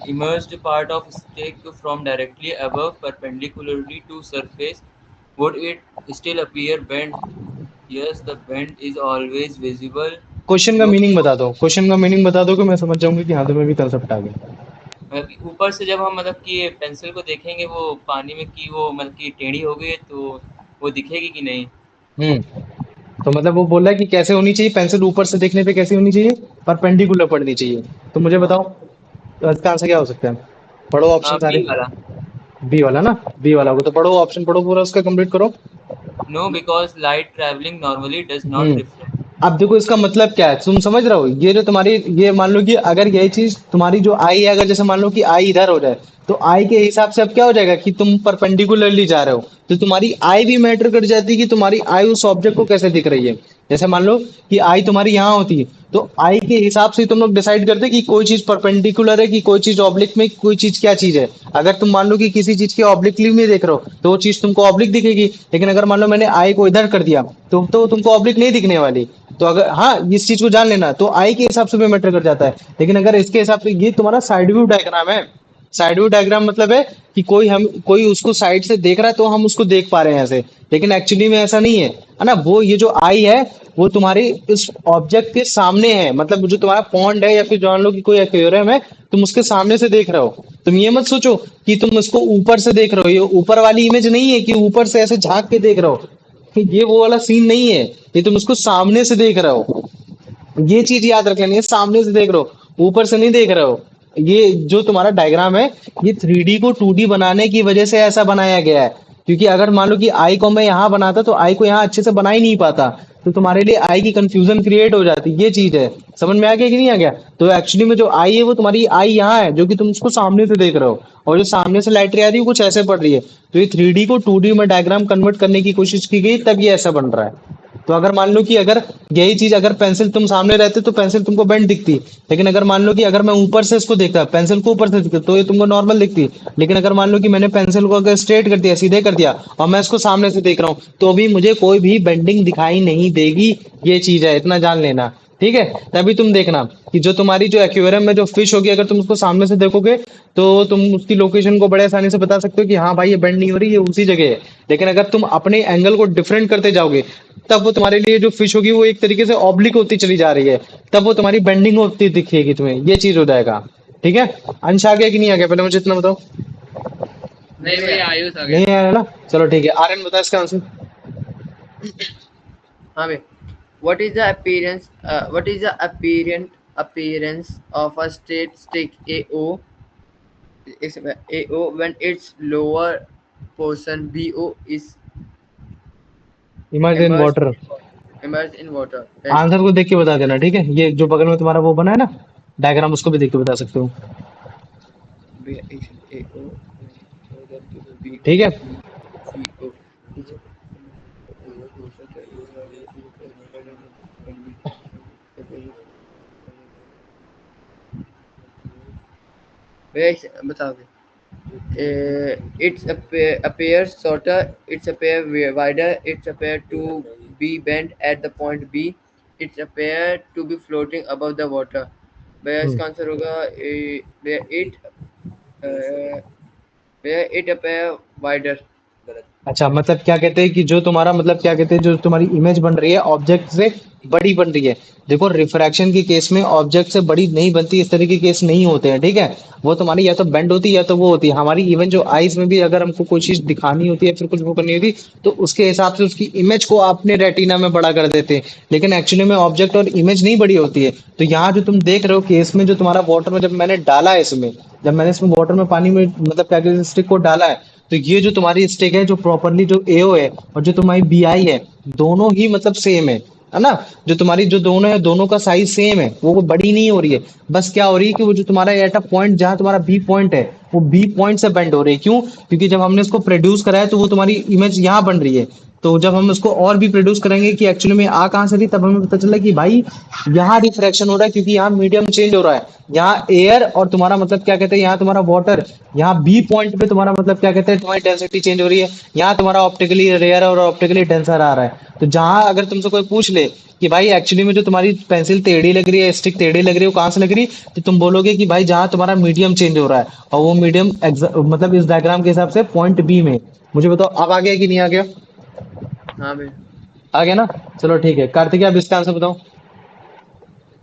immersed part of stick from directly above perpendicularly to surface, would it still appear bent? Yes, the bend is always visible. Question का मीनिंग बता दो, क्वेश्चन का मीनिंग बता दो कि मैं समझ जाऊंगी कि हाँ तुम्हें भी कंसेप्ट आ गया। मतलब कि ऊपर से जब हम मतलब कि पेंसिल को देखेंगे वो पानी में कि वो मतलब कि टेढ़ी हो गई है तो वो दिखेगी कि नहीं। हम्म, तो मतलब वो बोल रहा है कि कैसे होनी चाहिए पेंसिल, ऊपर से देखने पे कैसी होनी चाहिए? परपेंडिकुलर पड़नी चाहिए। तो मुझे हाँ। बताओ, तो इसका आंसर क्या हो सकता है? पढ़ो ऑप्शन बी सारे। वाला। बी वाला ना, बी वाला को तो पढ़ो, ऑप्शन पढ़ो पूरा उसका, कंप्लीट करो। No, because light travelling normally does not hmm, reflect. अब देखो इसका मतलब क्या है, तुम समझ रहे हो? ये जो तुम्हारी, ये मान लो कि अगर यही चीज तुम्हारी जो आई है, अगर जैसे मान लो कि आई इधर हो जाए, तो आई के हिसाब से अब क्या हो जाएगा कि तुम परपेंडिकुलरली जा रहे हो, तो तुम्हारी आई भी मैटर कर जाती है कि तुम्हारी आई उस ऑब्जेक्ट को कैसे दिख रही है। जैसे मान लो कि आई तुम्हारी यहाँ होती है, तो आई के हिसाब से तुम लोग डिसाइड करते हैं कि कोई चीज परपेंडिकुलर है कि कोई चीज ऑब्लिक में, कोई चीज क्या चीज है। अगर तुम मान लो कि किसी चीज के ऑब्लिकली में देख रहे हो तो वो चीज तुमको ऑब्लिक दिखेगी, लेकिन अगर मान लो मैंने आई को इधर कर दिया तो तुमको ऑब्लिक नहीं दिखने वाली। तो अगर हाँ, इस चीज को जान लेना, तो आई के हिसाब से भी मैटर कर जाता है। लेकिन अगर इसके हिसाब से, ये तुम्हारा साइड व्यू डायग्राम है। साइड व्यू डायग्राम मतलब है कि कोई उसको साइड से देख रहा है तो हम उसको देख पा रहे हैं ऐसे, लेकिन एक्चुअली में ऐसा नहीं है ना। वो ये जो आई है वो तुम्हारे इस ऑब्जेक्ट के सामने है, मतलब जो तुम्हारा पॉन्ड है या फिर जान लो कि कोई एक्वेरियम है, तुम उसके सामने से देख रहे हो। तुम ये मत सोचो कि तुम उसको ऊपर से देख रहे हो, ये ऊपर वाली इमेज नहीं है कि ऊपर से ऐसे झांक के देख रहे हो, ये वो वाला सीन नहीं है। ये तुम उसको सामने से देख रहे हो, ये चीज याद रख लेनी है, सामने से देख रहे हो, ऊपर से नहीं देख रहे हो। ये जो तुम्हारा डायग्राम है, ये 3D को 2D बनाने की वजह से ऐसा बनाया गया है। क्योंकि अगर मान लो कि आई को मैं यहाँ बनाता तो आई को यहाँ अच्छे से बना ही नहीं पाता, तो तुम्हारे लिए आई की कंफ्यूजन क्रिएट हो जाती, ये चीज है। समझ में आ गया कि नहीं आ गया? तो एक्चुअली में जो आई है वो तुम्हारी आई यहाँ है, जो कि तुम उसको सामने से देख रहे हो, और जो सामने से लाइट रे आ रही है वो कुछ ऐसे पड़ रही है। तो ये 3D को 2D में डायग्राम कन्वर्ट करने की कोशिश की गई, तब ये ऐसा बन रहा है। तो अगर मान लो कि अगर यही चीज अगर पेंसिल तुम सामने रहते तो पेंसिल तुमको बेंड दिखती, लेकिन अगर मान लो कि अगर मैं ऊपर से इसको देखता, पेंसिल को ऊपर से दिखता, तो ये तुमको नॉर्मल दिखती। लेकिन अगर मान लो कि मैंने पेंसिल को अगर स्ट्रेट कर दिया, सीधे कर दिया, और मैं इसको सामने से देख रहा हूँ, तो भी मुझे कोई भी बेंडिंग दिखाई नहीं देगी। ये चीज है, इतना जान लेना। ठीक है, तभी तुम देखना कि जो तुम्हारी जो एक्वेरियम में जो फिश होगी, अगर तुम उसको सामने से देखोगे तो तुम उसकी लोकेशन को बड़े आसानी से बता सकते हो कि हाँ भाई ये बेंड नहीं हो रही, ये उसी जगह है। लेकिन अगर तुम अपने एंगल को डिफरेंट करते जाओगे, तब वो तुम्हारे लिए जो फिश होगी वो एक तरीके से ऑब्लिक होती चली जा रही है, तब वो तुम्हारी बेंडिंग होती दिखेगी तुम्हें, ये चीज हो जाएगा। ठीक है, अंश आ गया कि नहीं आ गया, पहले मुझे इतना बताओ। नहीं भैया, आयुष आ गया। नहीं आया ना, चलो ठीक है, आर्यन बता इसका आंसर। हाँ भाई, what is the appearance of a straight stick AO when its lower portion BO is emerge in immersed water. immersed in water? Right. Answer को देख के बता देना, ठीक है। ये जो बगल में तुम्हारा वो बना है ना डायग्राम, उसको भी देख के बता सकते हो। AO BO ठीक है, CO. बताओगे? Appears shorter, it's appear wider, it's appear to be bent at the point B, it's appear to be floating above the water. भैया इसका आंसर होगा भैया it appear wider. अच्छा, मतलब क्या कहते हैं कि जो तुम्हारा मतलब क्या कहते हैं, जो तुम्हारी इमेज बन रही है ऑब्जेक्ट से बड़ी बन रही है। देखो, रिफ्रैक्शन के केस में ऑब्जेक्ट से बड़ी नहीं बनती, इस तरह के केस नहीं होते हैं। ठीक है, वो तुम्हारी या तो बेंड होती है या तो वो होती है हमारी। इवन जो आईज में भी अगर हमको कोई चीज दिखानी होती है फिर कुछ वो करनी होती, तो उसके हिसाब से उसकी इमेज को अपने रेटिना में बड़ा कर देते हैं। लेकिन एक्चुअली में ऑब्जेक्ट और इमेज नहीं बड़ी होती है। तो यहाँ जो तुम देख रहे हो केस में, जो तुम्हारा वाटर में जब मैंने डाला है इसमें, जब मैंने इसमें वाटर में पानी में मतलब क्या कहते हैं स्टिक को डाला है, तो ये जो तुम्हारी स्टिक है, जो प्रॉपरली जो एओ है और जो तुम्हारी बीआई है, दोनों ही मतलब सेम है ना। जो तुम्हारी जो दोनों है, दोनों का साइज सेम है, वो बड़ी नहीं हो रही है। बस क्या हो रही है कि वो जो तुम्हारा एट अ पॉइंट, जहां तुम्हारा बी पॉइंट है, वो बी पॉइंट से बेंड हो रही है। क्यों? क्योंकि जब हमने इसको प्रोड्यूस करा है तो वो तुम्हारी इमेज यहाँ बन रही है। तो जब हम इसको और भी प्रोड्यूस करेंगे कि एक्चुअली में आ कहाँ से रही, तब हमें पता चला कि भाई यहाँ रिफ्रैक्शन हो रहा है, क्योंकि यहाँ मीडियम चेंज हो रहा है। यहाँ एयर और तुम्हारा मतलब क्या कहते हैं, यहाँ तुम्हारा वाटर, यहाँ बी पॉइंट पे तुम्हारा मतलब क्या कहते हैं, तुम्हारी डेंसिटी चेंज हो रही है। यहाँ तुम्हारा ऑप्टिकली रेयर और ऑप्टिकली डेंसर आ रहा है। तो जहां अगर तुमसे कोई पूछ ले कि भाई एक्चुअली में जो तुम्हारी पेंसिल टेढ़ी लग रही है, स्टिक टेढ़ी लग रही है, वो कहाँ से लग रही है, तो तुम बोलोगे कि भाई जहां तुम्हारा मीडियम चेंज हो रहा है, और वो मीडियम मतलब इस डायग्राम के हिसाब से पॉइंट बी में। मुझे बताओ अब आ गया कि नहीं आ गया? हाँ भाई. आ गया ना, चलो ठीक है। कार्तिक, आप इसका आंसर बताओ।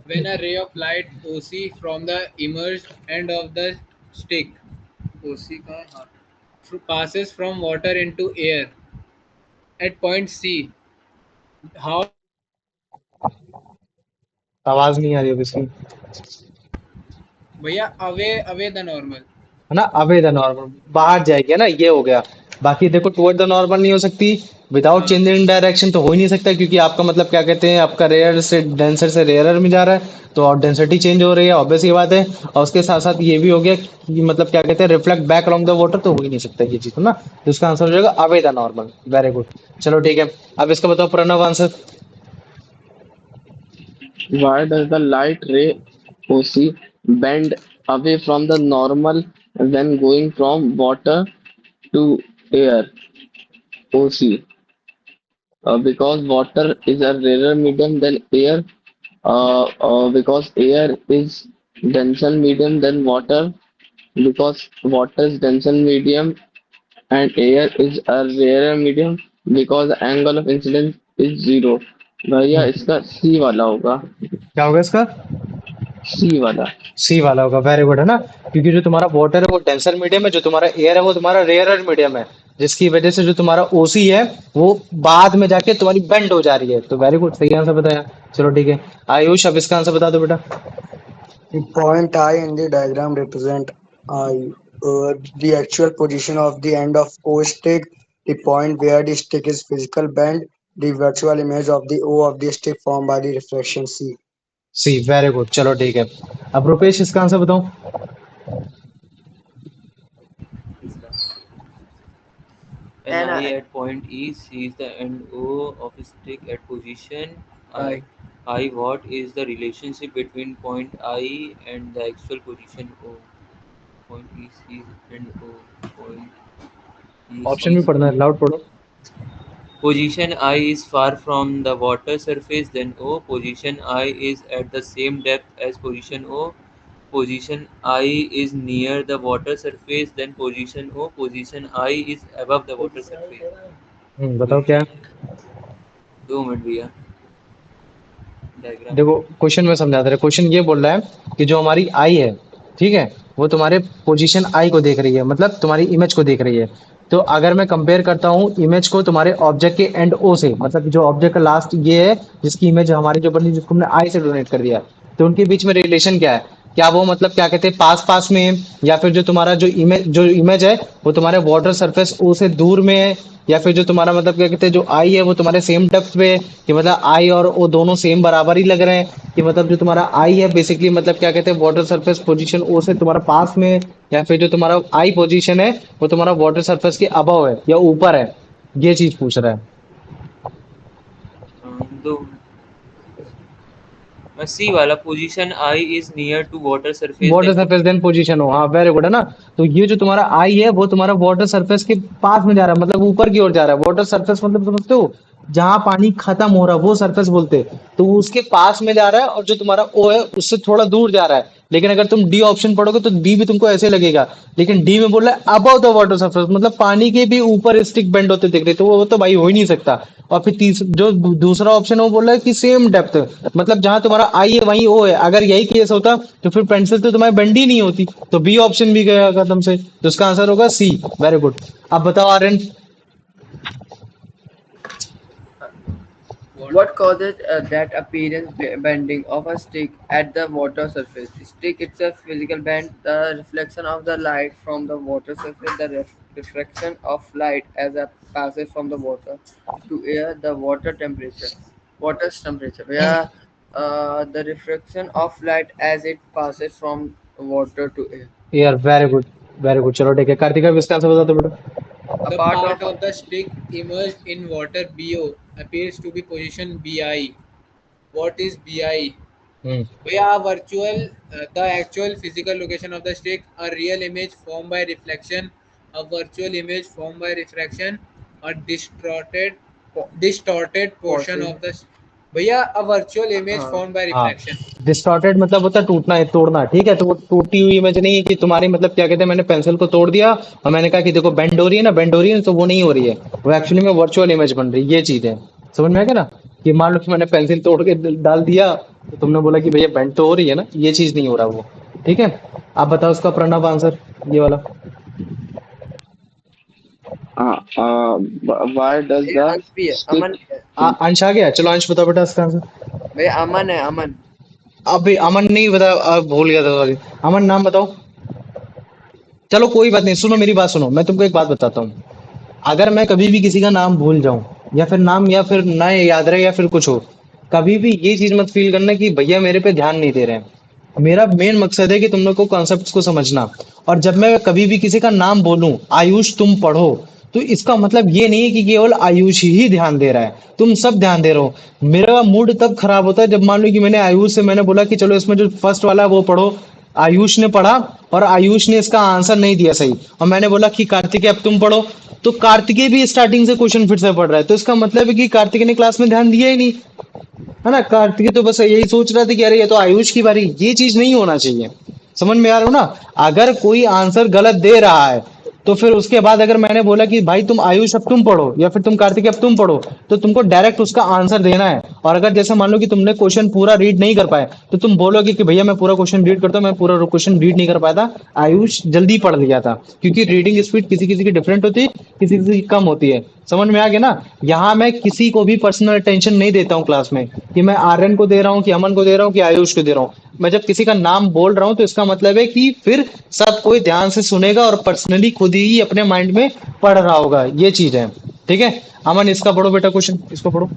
When a ray of light OC from the emerged end of the stick OC का है, हाँ, passes from water into air at point C, how आवाज नहीं आ रही है इसकी, भैया away the normal. है ना। अवे द नॉर्मल बाहर जाएगी, है ना, ये हो गया। बाकी देखो, टुवर्ड द नॉर्मल नहीं हो सकती, विदाउट चेंजिंग इन डायरेक्शन तो हो ही नहीं सकता, क्योंकि आपका मतलब क्या कहते हैं, आपका रेयर से डेंसर से रेयरर में जा रहा है, तो और डेंसिटी चेंज हो रही है, ऑब्वियस ये बात है। और उसके साथ साथ ये भी हो गया कि मतलब क्या कहते हैं, reflect back along the water, तो हो ही नहीं सकता ये चीज, है ना। तो इसका आंसर हो जाएगा away the normal. Very good, चलो ठीक है। अब इसका बताओ Pranav answer. Why does the light ray OC bend away from the normal when going from water to air? OC. Because water is a rarer medium than air. Because air is denser medium than water. Because water is denser medium and air is a rarer medium. Because the angle of incidence is zero. भैया इसका सी वाला होगा. क्या होगा इसका? सी वाला. सी वाला होगा, वेरी गुड, है ना। क्योंकि जो तुम्हारा वाटर है वो डेंसर मीडियम है, जो तुम्हारा एयर है वो तुम्हारा रेयरर मीडियम है, जिसकी वजह से जो तुम्हारा ओसी है वो बाद में जाके तुम्हारी बेंड हो जा रही है। तो वेरी गुड, सही आंसर बताया। चलो ठीक है, आयुष अब इसका आंसर बता दो बेटा। The point I in the diagram represent I, the actual position of the end of O stick, the point where the stick is physical bend, the virtual image of the O of the stick formed by the reflection C. C, very good, चलो ठीक है। अब रुपेश इसका answer बताओ। An An eye I. at point E sees the end O of a stick at position I. I. I. What is the relationship between point I and the actual position O? Point E sees end O. Point E option भी sees पढ़ना है, loud पढ़ो. position I is far from the water surface than O. Position I is at the same depth as position O. Position I is near the water surface than position O. Position I is above the water surface. बताओ क्या है. Position 2 minute भैया diagram देखो question में समझाता रहे. Question ये बोल रहा है कि जो हमारी आई है, ठीक है, वो तुम्हारे पोजीशन आई को देख रही है, मतलब तुम्हारी इमेज को देख रही है. तो अगर मैं कंपेयर करता हूँ इमेज को तुम्हारे ऑब्जेक्ट के एंड ओ से, मतलब जो ऑब्जेक्ट का लास्ट ये है जिसकी इमेज हमारी जो बनी जिसको हमने आई से डोनेट कर दिया, तो उनके बीच में रिलेशन क्या है? क्या वो मतलब क्या कहते हैं पास पास में है, या फिर जो तुम्हारा जो इमेज है वो तुम्हारे वाटर सरफेस ओ से दूर में है, या फिर जो तुम्हारा मतलब क्या कहते हैं जो आई है वो तुम्हारे सेम डेप्थ पे है, कि मतलब आई और ओ दोनों सेम बराबर ही लग रहे हैं, कि मतलब जो तुम्हारा आई है बेसिकली मतलब क्या कहते हैं वाटर सरफेस पोजीशन ओ से तुम्हारा पास में है, या फिर जो तुम्हारा आई पोजीशन है वो तुम्हारा वाटर सरफेस के अबव है या ऊपर है. ये चीज पूछ रहा है. दो सी वाला position I is near to water surface water then surface then position हो, हाँ वेरी गुड है ना. तो ये जो तुम्हारा आई है वो तुम्हारा वाटर सरफेस के पास में जा रहा है, मतलब ऊपर की ओर जा रहा है. वाटर सरफेस मतलब समझते हो जहां पानी खत्म हो रहा है वो सरफेस बोलते हैं. तो वो उसके पास में जा रहा है, और जो तुम्हारा ओ है उससे थोड़ा दूर जा रहा है. लेकिन अगर तुम डी ऑप्शन पढ़ोगे तो डी भी तुमको ऐसे लगेगा, लेकिन डी में बोल रहा है अबव द वाटर सरफेस, मतलब पानी के भी ऊपर स्टिक बेंड होते दिख रहे, तो वो तो भाई हो ही नहीं सकता. और फिर जो दूसरा ऑप्शन है वो बोल रहा है कि सेम डेप्थ, मतलब जहां तुम्हारा आई है वहीं ओ है. अगर यही केस होता तो फिर पेंसिल तो तुम्हारी बेंड ही नहीं होती, तो बी ऑप्शन भी गया कदम से, तो इसका आंसर होगा सी. Very good. अब बताओ Aryan. What? What causes that appearance bending of a stick at the water surface? Stick itself physical bend, the reflection of the light from the water surface, the refraction of light as it passes from the water to air, the water's temperature. Where the refraction of light as it passes from water to air. यार very good, very good. चलो ठीक है कार्तिका, भी इसका answer बता दो बेटा. A The part part of of the stick immersed in water BO appears to be position BI. What is BI? Hmm. We are virtual, the actual physical location of the stick, a real image formed by reflection, a virtual image formed by refraction, a distorted portion portion. of the. भैया a virtual image हाँ formed by हाँ, reflection. Distorted मतलब होता है टूटना है, तोड़ना, ठीक है. तो वो टूटी हुई इमेज नहीं है कि तुम्हारी मतलब क्या कहते हैं मैंने पेंसिल को तोड़ दिया और मैंने कहा कि देखो बेंड हो रही है ना, बेंड हो रही है, तो वो नहीं हो रही है. वो एक्चुअली में वर्चुअल इमेज बन रही है. ये चीज है, समझ में आ गया ना. कि मान लो कि मैंने पेंसिल तोड़ के डाल दिया तो तुमने बोला कि भैया बेंड तो हो रही है ना, ये चीज नहीं हो रहा वो. ठीक है. आप बताओ उसका प्रणव आंसर, ये वाला. Why does ये the अंश भी है stick अमन भी है अंश आ गया. चलो अंश बताओ बेटा इसका आंसर. भैया अमन है अमन अभी अमन नहीं बता, भूल गया था सॉरी. अमन नाम बताओ. चलो कोई बात नहीं, सुनो मेरी बात सुनो, मैं तुमको एक बात बताता हूँ. अगर मैं कभी भी किसी का नाम भूल जाऊं, या फिर नाम या फिर ना याद रहे या फिर कुछ हो, कभी भी ये चीज मत फील करना कि भैया मेरे पे ध्यान नहीं दे रहे हैं. मेरा मेन मकसद है कि तुम लोग को कॉन्सेप्ट्स को समझना. और जब मैं कभी भी किसी का नाम बोलूं आयुष तुम पढ़ो, तो इसका मतलब ये नहीं है कि केवल आयुष ही ध्यान दे रहा है, तुम सब ध्यान दे रहे हो. मेरा मूड तब खराब होता है जब मान लो कि मैंने आयुष से मैंने बोला कि चलो इसमें जो फर्स्ट वाला है वो पढ़ो, आयुष ने पढ़ा और आयुष ने इसका आंसर नहीं दिया सही, और मैंने बोला कि कार्तिकेय अब तुम पढ़ो, तो कार्तिकेय भी स्टार्टिंग से क्वेश्चन फिर से पढ़ रहा है, तो इसका मतलब है कि कार्तिकेय ने क्लास में ध्यान दिया ही नहीं, है ना. कार्तिकेय तो बस यही सोच रहा था कि अरे ये तो आयुष की बारी. ये चीज नहीं होना चाहिए. समझ में आ रहा हो ना. अगर कोई आंसर गलत दे रहा है तो फिर उसके बाद अगर मैंने बोला कि भाई तुम आयुष अब तुम पढ़ो या फिर तुम कार्तिक अब तुम पढ़ो, तो तुमको डायरेक्ट उसका आंसर देना है. और अगर जैसे मान लो कि तुमने क्वेश्चन पूरा रीड नहीं कर पाए तो तुम बोलोगे कि भैया मैं पूरा क्वेश्चन रीड करता हूँ, मैं पूरा क्वेश्चन रीड नहीं कर पाया था, आयुष जल्दी पढ़ लिया था. क्योंकि रीडिंग स्पीड किसी किसी की डिफरेंट होती है, किसी किसी की कम होती है. समझ में आ गया ना. यहाँ मैं किसी को भी पर्सनल अटेंशन नहीं देता हूँ क्लास में, कि मैं आर्यन को दे रहा हूँ कि अमन को दे रहा हूँ कि आयुष को दे रहा हूँ. मैं जब किसी का नाम बोल रहा हूँ तो इसका मतलब है कि फिर सब कोई ध्यान से सुनेगा और पर्सनली खुद ही अपने माइंड में पढ़ रहा होगा. ये चीज है. ठीक है. अमन इसका पढ़ो बेटा, क्वेश्चन इसको पढ़ो.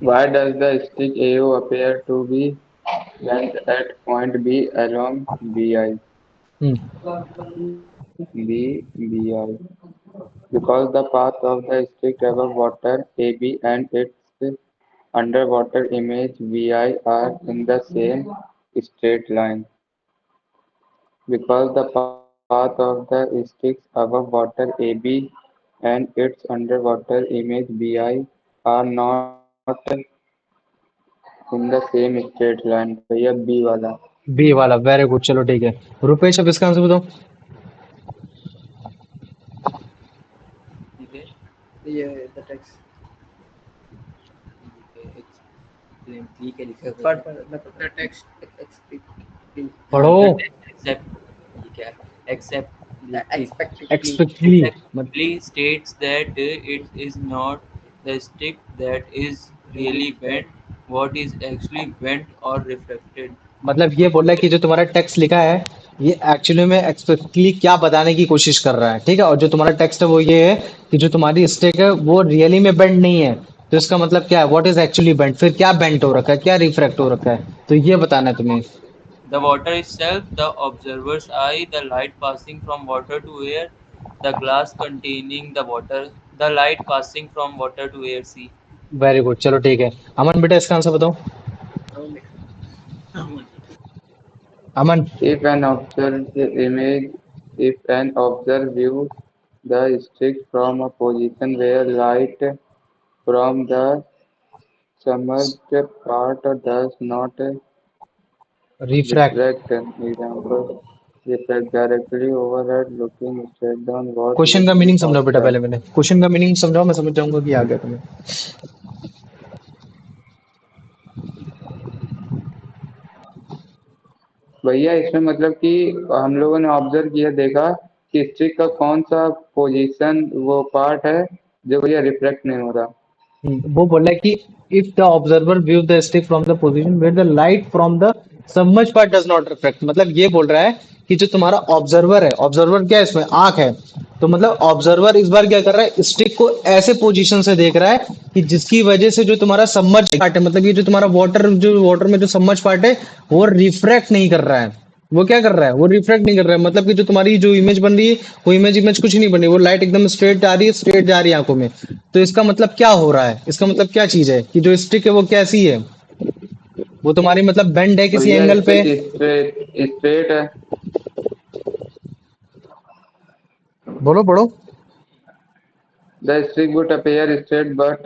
Why does the stick AO appear to be length at point B along BI. Hmm BI. Because the path of the stick above water AB and its underwater image VI are in the same straight line. Because the path of the sticks above water AB and its underwater image BI are not in the same straight line. भैया B वाला. B वाला, very good, चलो ठीक है। रुपेश, अब इसका answer बताओ। ठीक है। Yeah, the text. ठीक है, लिखा हुआ But है। The text. पढ़ो। Except ये क्या except एक्सपेक्टली मत explicitly states that it is not the stick that is really bent, what is actually bent or reflected. मतलब ये बोल रहा है कि जो तुम्हारा टेक्स्ट लिखा है, ये एक्चुअली में एक्सपेक्टली क्या बताने की कोशिश कर रहा है, ठीक है। और जो तुम्हारा टेक्स्ट है वो ये है कि जो तुम्हारी स्टिक है वो रियली में बेंड नहीं है। तो इसका मतलब क्या है, व्हाट इज एक्चुअली बेंड, फिर क्या बेंट हो रखा है, क्या रिफ्रैक्ट हो रखा है, तो ये बताना है तुम्हें। The water itself, the observer's eye, the light passing from water to air, the glass containing the water, the light passing from water to air. See. Very good, चलो ठीक है। अमन बेटा, इसका आंसर बताओ। अमन। If an observed image, if an observer views the stick from a position where light from the submerged part does not refract. refract, example, reflect directly overhead looking straight down, what question would का be meaning समझाओ बेटा, observed? पहले मैंने question का meaning समझाओ, मैं समझ जाऊंगा कि आ गया तुम्हें। भैया इसमें मतलब कि हम लोगों ने ऑब्जर्व किया, देखा कि स्टिक का कौन सा पोजीशन वो पार्ट है जो भैया रिफ्लेक्ट नहीं हो रहा। वो बोला है कि if the observer view the stick from the position where the light from the submerged part does not reflect, मतलब ये बोल रहा है कि जो तुम्हारा ऑब्जर्वर है, ऑब्जर्वर क्या है, इसमें आंख है। तो मतलब ऑब्जर्वर इस बार क्या कर रहा है, स्टिक को ऐसे पोजीशन से देख रहा है कि जिसकी वजह से जो तुम्हारा सबमर्ज पार्ट है, मतलब ये जो तुम्हारा वाटर, जो वाटर में जो सबमर्ज पार्ट है वो रिफ्रैक्ट नहीं कर रहा है। वो क्या कर रहा है, वो रिफ्लेक्ट नहीं कर रहा है, मतलब कि जो तुम्हारी जो इमेज बन रही है वो इमेज इमेज कुछ नहीं बन रही, वो लाइट एकदम स्ट्रेट आ रही है, स्ट्रेट जा रही है आंखों में। तो इसका मतलब क्या हो रहा है, इसका मतलब क्या चीज है कि जो स्टिक है वो कैसी है, वो तुम्हारी मतलब बेंड है किसी भैया एंगल पे। स्टिक स्ट्रेट स्ट्रेट है। बोलो पढ़ो। The stick would appear straight but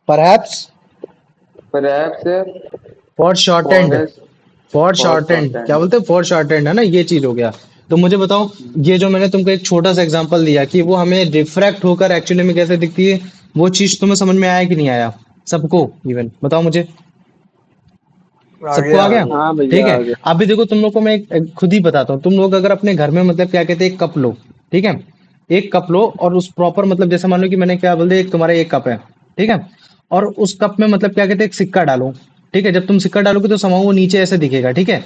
perhaps perhaps for short and, forest for for short and क्या shortened. बोलते हैं, फॉर शॉर्ट एंड है ना, ये चीज हो गया। तो मुझे बताओ, ये जो मैंने तुमको एक छोटा सा एग्जांपल दिया कि वो हमें रिफ्रैक्ट होकर एक्चुअली में कैसे दिखती है, वो चीज तुम्हें समझ में आया कि नहीं आया, सबको इवन बताओ मुझे। आ सबको गया आ आ गया। गया। हाँ ठीक भैया है। आ गया। अभी देखो तुम लोग को मैं एक खुद ही बताता हूँ, तुम लोग अगर अपने घर में मतलब क्या कहते हैं, एक कप लो, ठीक है। एक कप लो और उस प्रॉपर मतलब जैसे मान लो कि मैंने क्या बोल दिया, एक तुम्हारा एक कप है, ठीक है। और उस कप में मतलब क्या कहते हैं, एक सिक्का डालो, ठीक है। जब तुम सिक्का डालोगे तो समाओ वो नीचे ऐसे दिखेगा, ठीक है।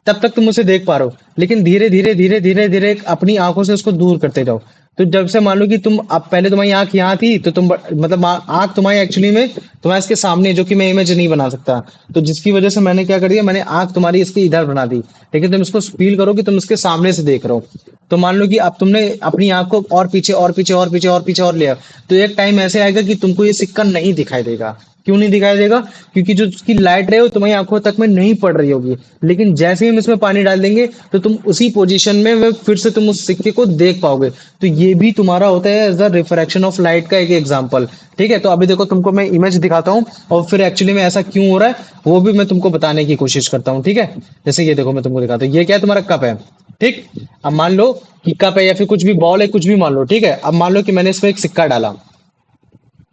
तब तक तुम उसे देख पा रहे हो, लेकिन धीरे धीरे धीरे धीरे धीरे अपनी आंखों से उसको दूर करते जाओ। तो जब से मान लो कि तुम अब पहले तुम्हारी आंख यहाँ थी, तो तुम मतलब आंख तुम्हारी एक्चुअली में तुम्हारे इसके सामने, जो कि मैं इमेज नहीं बना सकता, तो जिसकी वजह से मैंने क्या कर दिया, मैंने आंख तुम्हारी इसकी इधर बना दी, लेकिन तुम इसको फील करो कि तुम इसके सामने से देख रहे हो। तो मान लो कि अब तुमने अपनी आंख को और पीछे और पीछे और पीछे और पीछे और लिया, तो एक टाइम ऐसे आएगा कि तुमको ये सिक्का नहीं दिखाई देगा। क्यों नहीं दिखाई देगा, क्योंकि जो उसकी लाइट है वो तुम्हारी आंखों तक में नहीं पड़ रही होगी। लेकिन जैसे ही हम इसमें पानी डाल देंगे तो तुम उसी पोजीशन में फिर से तुम उस सिक्के को देख पाओगे। तो ये भी तुम्हारा होता है as the refraction of light का एक एग्जांपल। ठीक है, तो अभी देखो तुमको मैं इमेज दिखाता हूँ और फिर एक्चुअली में ऐसा क्यों हो रहा है वो भी मैं तुमको बताने की कोशिश करता हूँ। ठीक है, जैसे ये देखो मैं तुमको दिखाता हूँ, ये क्या है, तुम्हारा कप है, ठीक। अब मान लो कि कप है या फिर कुछ भी बॉल है, कुछ भी मान लो, ठीक है। अब मान लो कि मैंने इसमें एक सिक्का डाला,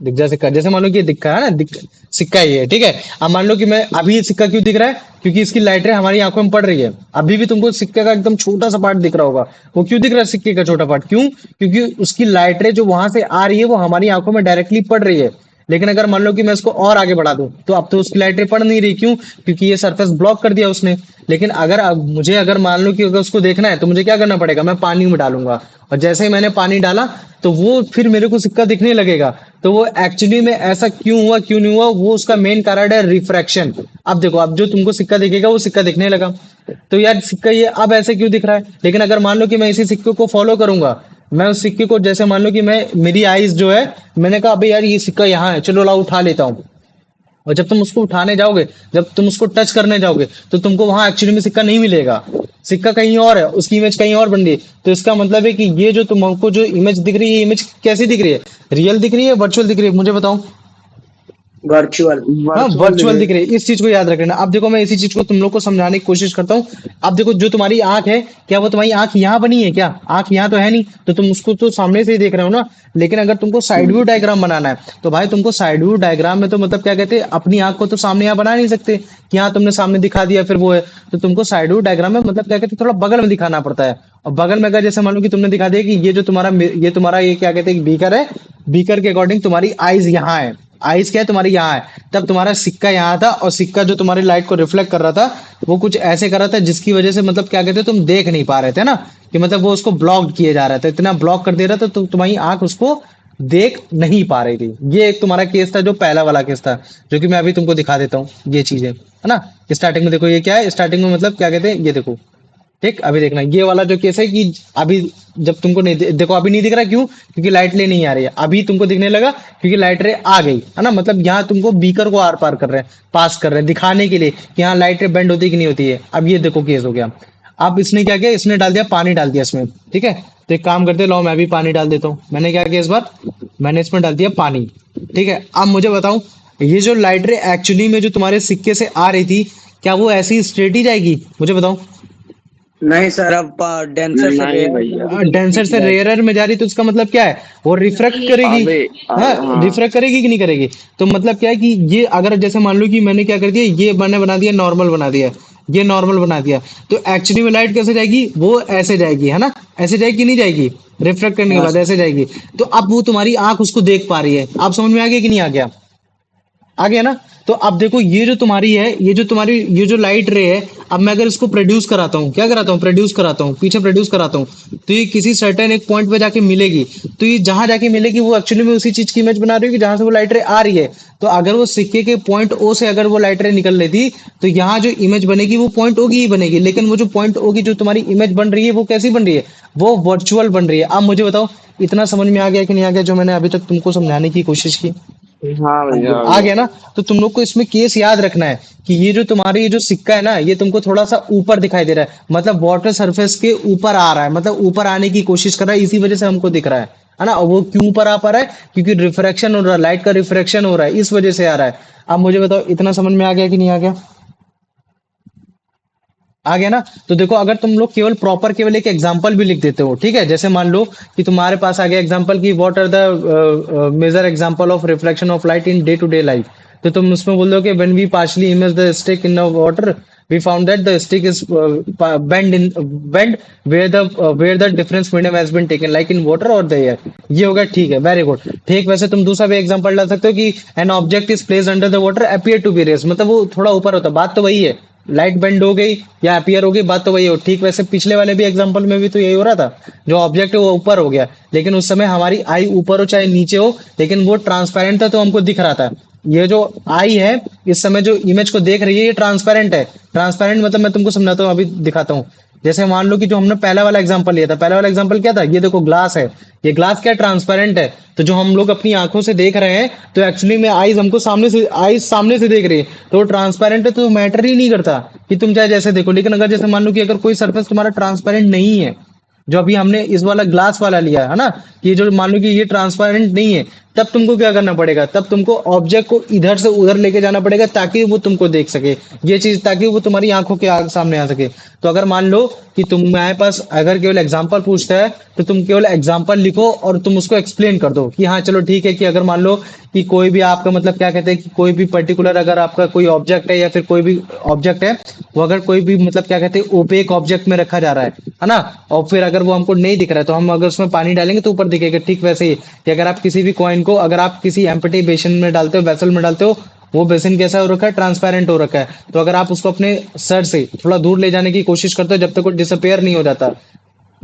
दिख जा सिक्का, जैसे मान लो कि ये दिखा है ना, सिक्का ही है, ठीक है। अब मान लो कि मैं अभी ये सिक्का क्यों दिख रहा है, क्योंकि इसकी लाइट रे हमारी आंखों में पड़ रही है। अभी भी तुमको सिक्के का एकदम छोटा सा पार्ट दिख रहा होगा, वो क्यों दिख रहा है सिक्के का छोटा पार्ट, क्यों, क्योंकि उसकी लाइट रे जो वहां से आ रही है वो हमारी आंखों में डायरेक्टली पड़ रही है। लेकिन अगर मान लो कि मैं इसको और आगे बढ़ा दूं, तो अब तो उसकी लाइट रे पड़ नहीं रही, क्यों, क्योंकि ये सरफेस ब्लॉक कर दिया उसने। लेकिन अगर अब मुझे अगर मान लो कि अगर उसको देखना है तो मुझे क्या करना पड़ेगा, मैं पानी में डालूंगा, और जैसे ही मैंने पानी डाला तो वो फिर मेरे को सिक्का दिखने लगेगा। तो वो एक्चुअली में ऐसा क्यों हुआ क्यों नहीं हुआ, वो उसका मेन कारण है रिफ्रैक्शन। अब देखो, अब जो तुमको सिक्का दिखेगा वो सिक्का दिखने लगा, तो यार सिक्का ये अब ऐसे क्यों दिख रहा है। लेकिन अगर मान लो कि मैं इसी सिक्के को फॉलो करूंगा, मैं उस सिक्के को जैसे मान लो कि मैं मेरी आइज जो है, मैंने कहा अबे यार ये सिक्का यहाँ है, चलो लाओ उठा लेता हूँ। और जब तुम उसको उठाने जाओगे, जब तुम उसको टच करने जाओगे, तो तुमको वहां एक्चुअली में सिक्का नहीं मिलेगा, सिक्का कहीं और है, उसकी इमेज कहीं और बन रही है। तो इसका मतलब है कि ये जो तुमको जो इमेज दिख रही है, ये इमेज कैसी दिख रही है, रियल दिख रही है, वर्चुअल दिख रही है, मुझे बताओ। वर्चुअल। हाँ, वर्चुअल वर्चुअल दिखे। दिख रही है, इस चीज को याद रखना। अब देखो मैं इसी चीज को तुम लोग को समझाने की कोशिश करता हूँ। अब देखो जो तुम्हारी आंख है, क्या वो तुम्हारी आंख यहाँ बनी है क्या, आंख यहाँ तो है नहीं, तो तुम उसको तो सामने से ही देख रहे हो ना। लेकिन अगर तुमको साइड व्यू डायग्राम बनाना है, तो भाई तुमको साइड व्यू डायग्राम में तो मतलब क्या कहते हैं, अपनी आंख को तो सामने यहाँ बना नहीं सकते कि हाँ तुमने सामने दिखा दिया फिर वो है। तो तुमको साइड व्यू डायग्राम में मतलब क्या कहते हैं, थोड़ा बगल में दिखाना पड़ता है। और बगल में अगर जैसे मान लो कि तुमने दिखा दिया कि ये तुम्हारा ये क्या कहते हैं बीकर है, बीकर के अकॉर्डिंग तुम्हारी आईज यहाँ है, आइस क्या है तुम्हारी यहाँ है, तब तुम्हारा सिक्का यहाँ था, और सिक्का जो तुम्हारी लाइट को रिफ्लेक्ट कर रहा था वो कुछ ऐसे कर रहा था जिसकी वजह से मतलब क्या कहते हैं, तुम देख नहीं पा रहे थे ना, कि मतलब वो उसको ब्लॉक किए जा रहा था, इतना ब्लॉक कर दे रहा था तो तुम्हारी आंख उसको देख नहीं पा रही थी। ये एक तुम्हारा केस था, जो पहला वाला केस था, जो कि मैं अभी तुमको दिखा देता हूँ ये चीजें, है ना। स्टार्टिंग में देखो ये क्या है, स्टार्टिंग में मतलब क्या कहते हैं, ये देखो ठीक। अभी देखना ये वाला जो केस है कि अभी जब तुमको नहीं देखो, अभी नहीं दिख रहा, क्यों, क्योंकि लाइट रे नहीं आ रही है। अभी तुमको दिखने लगा क्योंकि लाइट रे आ गई, है ना। मतलब यहाँ तुमको बीकर को आर पार कर रहे हैं, पास कर रहे हैं, दिखाने के लिए कि यहाँ लाइट रे बेंड होती है कि नहीं होती है। अब ये देखो केस हो गया। अब इसने क्या किया, इसने डाल दिया पानी, डाल दिया इसमें, ठीक है। तो एक काम करते, लो मैं भी पानी डाल देता हूँ। मैंने क्या किया इस बार, मैंने इसमें डाल दिया पानी, ठीक है। अब मुझे बताओ, ये जो लाइट रे एक्चुअली में जो तुम्हारे सिक्के से आ रही थी, क्या वो ऐसी स्ट्रेट ही जाएगी, मुझे बताओ। नहीं सर, अब डेंसर से नहीं भैया। डेंसर से रेयरर में जा रही, तो इसका मतलब क्या है, वो रिफ्रैक्ट करेगी। अबे हाँ, हाँ। रिफ्रैक्ट करेगी कि नहीं करेगी। तो मतलब क्या है कि ये अगर जैसे मान लो कि मैंने क्या कर दिया, ये मैंने बना दिया नॉर्मल, बना दिया ये नॉर्मल बना दिया, तो एक्चुअली में लाइट कैसे जाएगी, वो ऐसे जाएगी, है ना। ऐसे जाएगी कि नहीं जाएगी, रिफ्रैक्ट करने के बाद ऐसे जाएगी। तो अब वो तुम्हारी आंख उसको देख पा रही है। आप समझ में आ गया कि नहीं आ गया, आ गया ना। तो अब देखो ये जो तुम्हारी है, ये जो लाइट रे है, अब मैं अगर इसको प्रोड्यूस कराता हूँ, क्या कराता हूँ, प्रोड्यूस कराता हूँ, पीछे प्रोड्यूस कराता हूँ, तो ये किसी सर्टेन एक पॉइंट पे जाके मिलेगी। तो ये जहां जाके मिलेगी, वो एक्चुअली में उसी चीज की इमेज बना रही है जहां से वो लाइट रे आ रही है। तो अगर वो सिक्के के पॉइंट ओ से अगर वो लाइट रे निकल लेती, तो यहाँ जो इमेज बनेगी वो पॉइंट ओ की ही बनेगी। लेकिन वो जो पॉइंट ओ की जो तुम्हारी इमेज बन रही है, वो कैसी बन रही है, वो वर्चुअल बन रही है। अब मुझे बताओ, इतना समझ में आ गया कि नहीं आ गया, जो मैंने अभी तक तुमको समझाने की कोशिश की। हाँ भैया आ आ गया। गया ना। तो तुम लोग को इसमें केस याद रखना है कि ये जो तुम्हारी ये जो सिक्का है ना, ये तुमको थोड़ा सा ऊपर दिखाई दे रहा है, मतलब वाटर सरफेस के ऊपर आ रहा है, मतलब ऊपर आने की कोशिश कर रहा है, इसी वजह से हमको दिख रहा है ना। और वो क्यों ऊपर आ पा रहा है, क्योंकि रिफ्रैक्शन हो रहा है, लाइट का रिफ्रैक्शन हो रहा है, इस वजह से आ रहा है। अब मुझे बताओ, इतना समझ में आ गया कि नहीं आ गया, आ गया ना। तो देखो, अगर तुम लोग केवल प्रॉपर केवल एक एग्जांपल भी लिख देते हो, ठीक है, जैसे मान लो कि तुम्हारे पास आ गया एग्जांपल की what are the major example of reflection of light in day to day life, तो तुम उसमें बोल दो कि when we partially image the stick in water, we found that the stick is bend where the difference medium has been taken like in water or the air। ये होगा, ठीक है, वेरी गुड। ठीक, वैसे तुम दूसरा भी एग्जांपल डाल सकते हो कि an object is placed under the water appear to be raised, मतलब वो थोड़ा ऊपर होता है, बात तो वही है, लाइट बेंड हो गई या अपीयर हो गई, बात तो वही हो। ठीक, वैसे पिछले वाले भी एग्जांपल में भी तो यही हो रहा था, जो ऑब्जेक्ट है वो ऊपर हो गया, लेकिन उस समय हमारी आई ऊपर हो चाहे नीचे हो, लेकिन वो ट्रांसपेरेंट था तो हमको दिख रहा था। ये जो आई है इस समय जो इमेज को देख रही है, ये ट्रांसपेरेंट है। ट्रांसपेरेंट मतलब मैं तुमको समझाता हूँ, अभी दिखाता हूँ। जैसे मान लो कि जो हमने पहला वाला एग्जांपल लिया था, पहला वाला एग्जांपल क्या था, ये देखो ग्लास है, ये ग्लास क्या ट्रांसपेरेंट है। तो जो हम लोग अपनी आंखों से देख रहे हैं, तो एक्चुअली में आईज हमको सामने से देख रही है, तो ट्रांसपेरेंट है, तो मैटर ही नहीं करता कि तुम चाहे जैसे देखो। लेकिन अगर जैसे मान लो कि अगर कोई सरफेस तुम्हारा ट्रांसपेरेंट नहीं है, जो अभी हमने इस वाला ग्लास वाला लिया है ना, कि जो मान लो कि ये ट्रांसपेरेंट नहीं है, तब तुमको क्या करना पड़ेगा, तब तुमको ऑब्जेक्ट को इधर से उधर लेके जाना पड़ेगा ताकि वो तुमको देख सके ये चीज, ताकि वो तुम्हारी आंखों के सामने आ सके। तो अगर मान लो कि तुम्हारे पास अगर केवल एग्जांपल पूछता है, तो तुम केवल एग्जांपल लिखो और तुम उसको एक्सप्लेन कर दो कि हाँ चलो ठीक है, कि अगर मान लो कि कोई भी आपका मतलब क्या कहते हैं कि कोई भी पर्टिकुलर अगर आपका कोई ऑब्जेक्ट है या फिर कोई भी ऑब्जेक्ट है, वो अगर कोई भी मतलब क्या कहते हैं ओपेक ऑब्जेक्ट में रखा जा रहा है ना, और फिर अगर वो हमको नहीं दिख रहा है, तो हम अगर उसमें पानी डालेंगे तो ऊपर दिखेगा। ठीक वैसे ही कि अगर आप किसी भी कॉइन को अगर आप किसी एम्प्टी बेसिन में डालते हो, वेसल में डालते हो, वो बेसिन कैसा हो रखा है, ट्रांसपेरेंट हो रखा है। तो अगर आप उसको अपने सर से थोड़ा दूर ले जाने की कोशिश करते हो, जब तक वो डिसअपेयर नहीं हो जाता,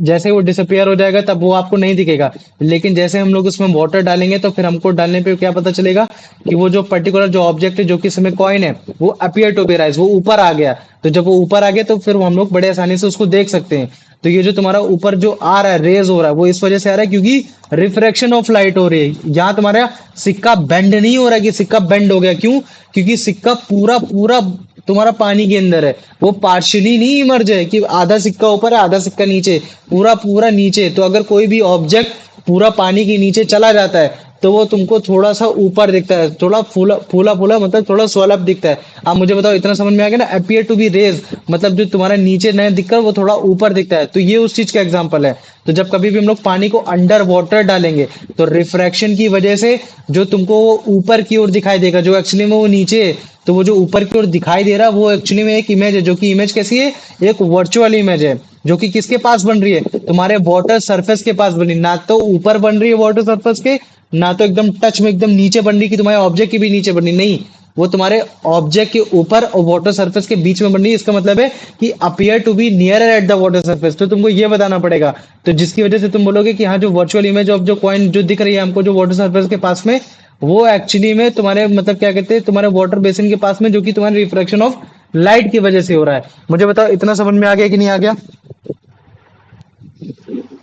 जैसे ही वो डिसअपियर हो जाएगा तब वो आपको नहीं दिखेगा। लेकिन जैसे हम लोग उसमें वाटर डालेंगे तो फिर हमको डालने पे क्या पता चलेगा कि वो जो पर्टिकुलर जो ऑब्जेक्ट है जो कि इसमें कॉइन है वो अपियर टू बी राइज, वो ऊपर आ गया। तो जब वो ऊपर आ गया तो फिर हम लोग बड़े आसानी से उसको देख सकते हैं। तो ये जो तुम्हारा ऊपर जो आ रहा है, रेज हो रहा है, वो इस वजह से आ रहा है क्योंकि रिफ्रैक्शन ऑफ लाइट हो रही है। यहाँ तुम्हारा सिक्का बेंड नहीं हो रहा है कि सिक्का बेंड हो गया, क्यों? क्योंकि सिक्का पूरा पूरा तुम्हारा पानी के अंदर है, वो पार्शियली नहीं इमर्ज है कि आधा सिक्का ऊपर है आधा सिक्का नीचे, पूरा पूरा नीचे। तो अगर कोई भी ऑब्जेक्ट पूरा पानी के नीचे चला जाता है तो वो तुमको थोड़ा सा ऊपर दिखता है, थोड़ा फूला फूला फूला, मतलब थोड़ा स्वैल अप दिखता है। अब मुझे बताओ, इतना समझ में आ गया ना? अपियर टू बी रेज मतलब जो तुम्हारा नीचे नहीं दिखकर वो थोड़ा ऊपर दिखता है, तो ये उस चीज का एग्जांपल है। तो जब कभी भी हम लोग पानी को अंडर वाटर डालेंगे तो रिफ्रैक्शन की वजह से जो तुमको वो ऊपर की ओर दिखाई देगा, जो एक्चुअली में वो नीचे है, तो वो जो ऊपर की ओर दिखाई दे रहा है वो एक्चुअली में एक इमेज है, जो कि इमेज कैसी है? एक वर्चुअल इमेज है, जो कि किसके पास बन रही है? तुम्हारे वाटर सरफेस के पास बन रही है। ना तो ऊपर बन रही है वाटर सरफेस के, ना तो एकदम टच में एकदम नीचे बन रही कि तुम्हारे ऑब्जेक्ट के भी नीचे बन रही, नहीं। वो तुम्हारे ऑब्जेक्ट के ऊपर और वाटर सरफेस के बीच में बन रही है। इसका मतलब है कि appear to be near at the water surface. तो तुमको ये बताना पड़ेगा। तो जिसकी वजह से तुम बोलोगे कि हाँ, जो वर्चुअल इमेज ऑफ जो कॉइन जो दिख रही है हमको जो वाटर सरफेस के पास में, वो एक्चुअली में तुम्हारे मतलब क्या कहते हैं, तुम्हारे वाटर बेसिन के पास में, जो कि तुम्हारे रिफ्रैक्शन ऑफ लाइट की वजह से हो रहा है। मुझे बताओ, इतना समझ में आ गया कि नहीं आ गया?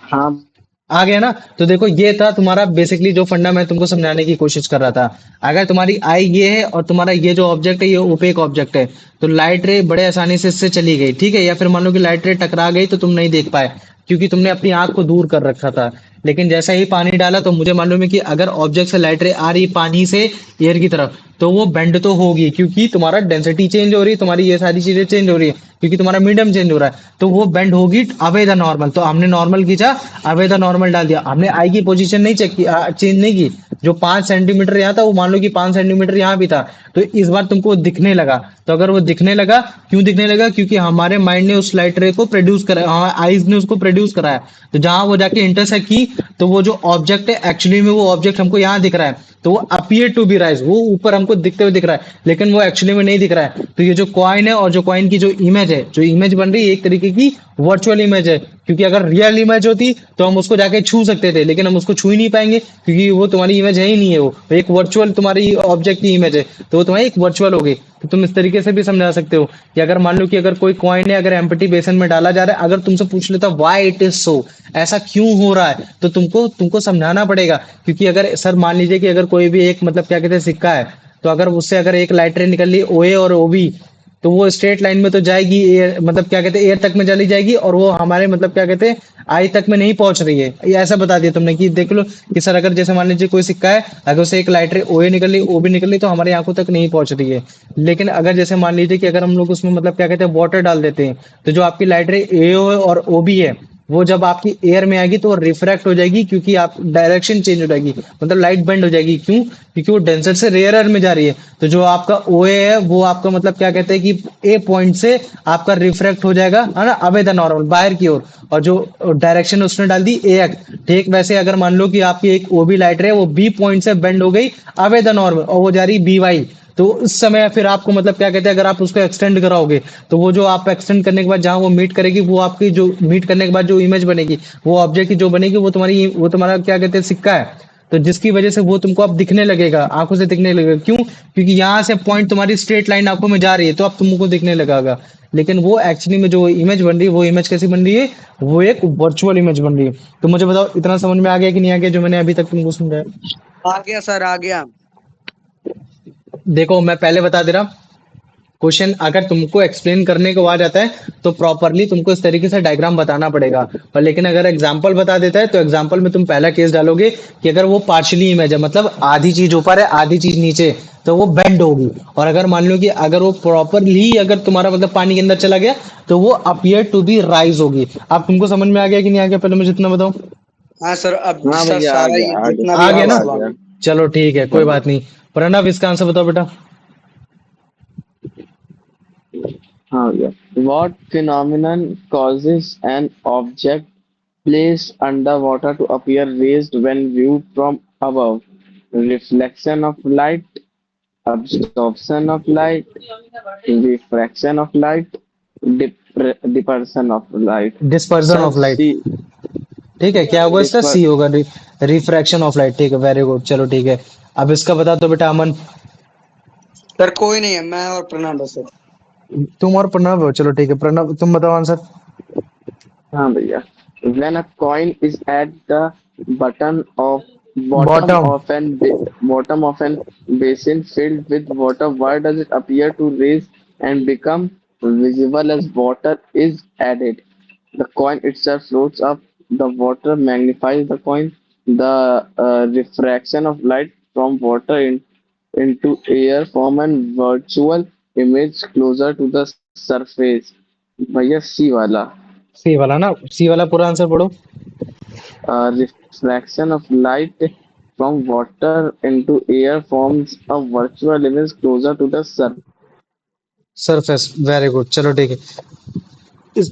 हाँ आ गया ना? तो देखो, ये था तुम्हारा बेसिकली जो फंडा मैं तुमको समझाने की कोशिश कर रहा था। अगर तुम्हारी आई ये है और तुम्हारा ये जो ऑब्जेक्ट है ये ओपेक ऑब्जेक्ट है, तो लाइट रे बड़े आसानी से इससे चली गई, ठीक है? या फिर मान लो कि लाइट रे टकरा गई तो तुम नहीं देख पाए क्योंकि तुमने अपनी आंख को दूर कर रखा था। लेकिन जैसा ही पानी डाला तो मुझे मालूम है कि अगर ऑब्जेक्ट से लाइट रे आ रही पानी से एयर की तरफ, तो वो बेंड तो होगी, क्योंकि तुम्हारा डेंसिटी चेंज हो रही है, तुम्हारी ये सारी चीजें चेंज हो रही है, क्योंकि तुम्हारा मीडियम चेंज हो रहा है, तो वो बेंड होगी अवे द नॉर्मल। तो हमने नॉर्मल खींचा, अवे द नॉर्मल डाल दिया, हमने आई की पोजीशन नहीं चेक की, चेंज नहीं की। जो 5 सेंटीमीटर यहाँ था वो मान लो कि 5 सेंटीमीटर यहाँ भी था, तो इस बार तुमको दिखने लगा। तो अगर वो दिखने लगा, क्यों दिखने लगा? क्योंकि हमारे माइंड ने उस लाइट रे को प्रोड्यूस करा, हमारे आईज ने उसको प्रोड्यूस कराया। तो जहां वो जाके इंटरसेक्ट की, तो वो जो ऑब्जेक्ट है एक्चुअली में वो ऑब्जेक्ट हमको यहाँ दिख रहा है, तो वो अपियर टू बी राइज, वो ऊपर हमको दिखते हुए दिख रहा है, लेकिन वो एक्चुअली में नहीं दिख रहा है। तो ये जो कॉइन है और जो कॉइन की जो इमेज है, जो इमेज बन रही है, एक तरीके की वर्चुअल इमेज है। क्योंकि अगर रियल इमेज होती तो हम उसको जाके छू सकते थे, लेकिन हम उसको छू ही नहीं पाएंगे क्योंकि वो तुम्हारी इमेज है ही नहीं है, वो एक वर्चुअल तुम्हारी ऑब्जेक्ट की इमेज है, तो वो तुम्हारी एक वर्चुअल हो गई। तो तुम इस तरीके से भी समझा सकते हो कि अगर मान लो कि अगर कोई कॉइन है, अगर एम्प्टी बेसन में डाला जा रहा है, अगर तुमसे पूछ लेता व्हाई इट इज सो, ऐसा क्यों हो रहा है, तो तुमको तुमको समझाना पड़ेगा। क्योंकि अगर सर मान लीजिए कि अगर कोई भी एक मतलब क्या कहते हैं सिक्का है, तो अगर उससे अगर एक लाइट रे निकल ली ओए और ओबी, तो वो स्ट्रेट लाइन में तो जाएगी, एयर मतलब क्या कहते हैं एयर तक में चली जाएगी, और वो हमारे मतलब क्या कहते हैं आई तक में नहीं पहुंच रही है। ये ऐसा बता दिया तुमने कि देख लो कि सर अगर जैसे मान लीजिए कोई सिक्का है, अगर उसे एक लाइट रे ओए निकल ली ओबी निकल ली तो हमारी आंखों तक नहीं पहुंच रही है। लेकिन अगर जैसे मान लीजिए कि अगर हम लोग उसमें मतलब क्या कहते हैं वाटर डाल देते हैं, तो जो आपकी लाइट रे एओ और ओबी है, वो जब आपकी एयर में आएगी तो वो रिफ्रैक्ट हो जाएगी, क्योंकि आप डायरेक्शन चेंज हो जाएगी, मतलब लाइट बेंड हो जाएगी। क्यों? क्योंकि वो डेंसर से रेयरर में जा रही है। तो जो आपका ओए है वो आपका मतलब क्या कहते हैं कि ए पॉइंट से आपका रिफ्रैक्ट हो जाएगा, है ना, अवे द नॉर्मल बाहर की ओर, और जो डायरेक्शन उसने डाल दी ए एक्स, ठीक वैसे अगर मान लो कि आपकी एक ओबी लाइट है वो बी पॉइंट से बेंड हो गई अवे द नॉर्मल, और वो जा रही बी वाई, तो उस समय फिर आपको मतलब क्या कहते हैं, अगर आप उसको एक्सटेंड कराओगे तो वो जो आप एक्सटेंड करने के बाद जहां वो मीट करेगी, वो आपकी जो मीट करने के बाद जो इमेज बनेगी, वो ऑब्जेक्ट की जो बनेगी, वो तुम्हारा क्या कहते हैं सिक्का है। तो जिसकी वजह से वो तुमको अब दिखने लगेगा, आंखों से दिखने लगेगा। क्यों? क्योंकि यहाँ से पॉइंट तुम्हारी स्ट्रेट लाइन आंखों में जा रही है, तो अब तुमको दिखने लगेगा। लेकिन वो एक्चुअली में जो इमेज बन रही है, वो इमेज कैसी बन रही है? वो एक वर्चुअल इमेज बन रही है। तो मुझे बताओ, इतना समझ में आ गया कि नहीं आ गया जो मैंने अभी तक तुमको समझाया? आ गया सर, आ गया। देखो, मैं पहले बता दे रहा, क्वेश्चन अगर तुमको एक्सप्लेन करने को आ जाता है तो प्रॉपरली तुमको इस तरीके से डायग्राम बताना पड़ेगा। और लेकिन अगर एग्जांपल बता देता है तो एग्जांपल में तुम पहला केस डालोगे कि अगर वो पार्शियली इमेज है, मतलब आधी चीज ऊपर है आधी चीज नीचे, तो वो बेंड होगी। और अगर मान लो कि अगर वो प्रॉपरली अगर तुम्हारा मतलब पानी के अंदर चला गया तो वो अपियर टू बी राइज होगी। अब तुमको समझ में आ गया कि नहीं आ गया? पहले मुझे इतना बताओ। हाँ सर, अब हाँ सर भैया आ सारा गया ये आ जितना गया भी आ था गया अब ना? आ सवाल। गया। चलो ठीक है, कोई हाँ बात नहीं। प्रणव, इसका आंसर बताओ बेटा। हाँ भैया। What phenomenon causes an object placed underwater to appear raised when viewed from above? Reflection of light, absorption of light, refraction of light, dispersion of light. Dispersion Sir, of light. see, ठीक है, क्या होगा इसका? differ सी होगा, refraction of light. ठीक है, very good, चलो ठीक है। अब इसका बता दो बेटा अमन। सर कोई नहीं है, मैं और प्रणव है सर। तुम और प्रणव हो, चलो ठीक है, प्रणव तुम बताओ आंसर। हाँ भैया, when a coin is at the bottom of bottom bottom. of an bottom of an basin filled with water, why does it appear to raise and become visible as water is added? The coin itself floats up, the water magnifies the coin, the refraction of light from water into air form a virtual image closer to the surface. भैया सी वाला, सी वाला ना? सी वाला पूरा answer पढ़ो। refraction of light from water into air forms a virtual image closer to the surface. Surface, very good, चलो ठीक है। इस,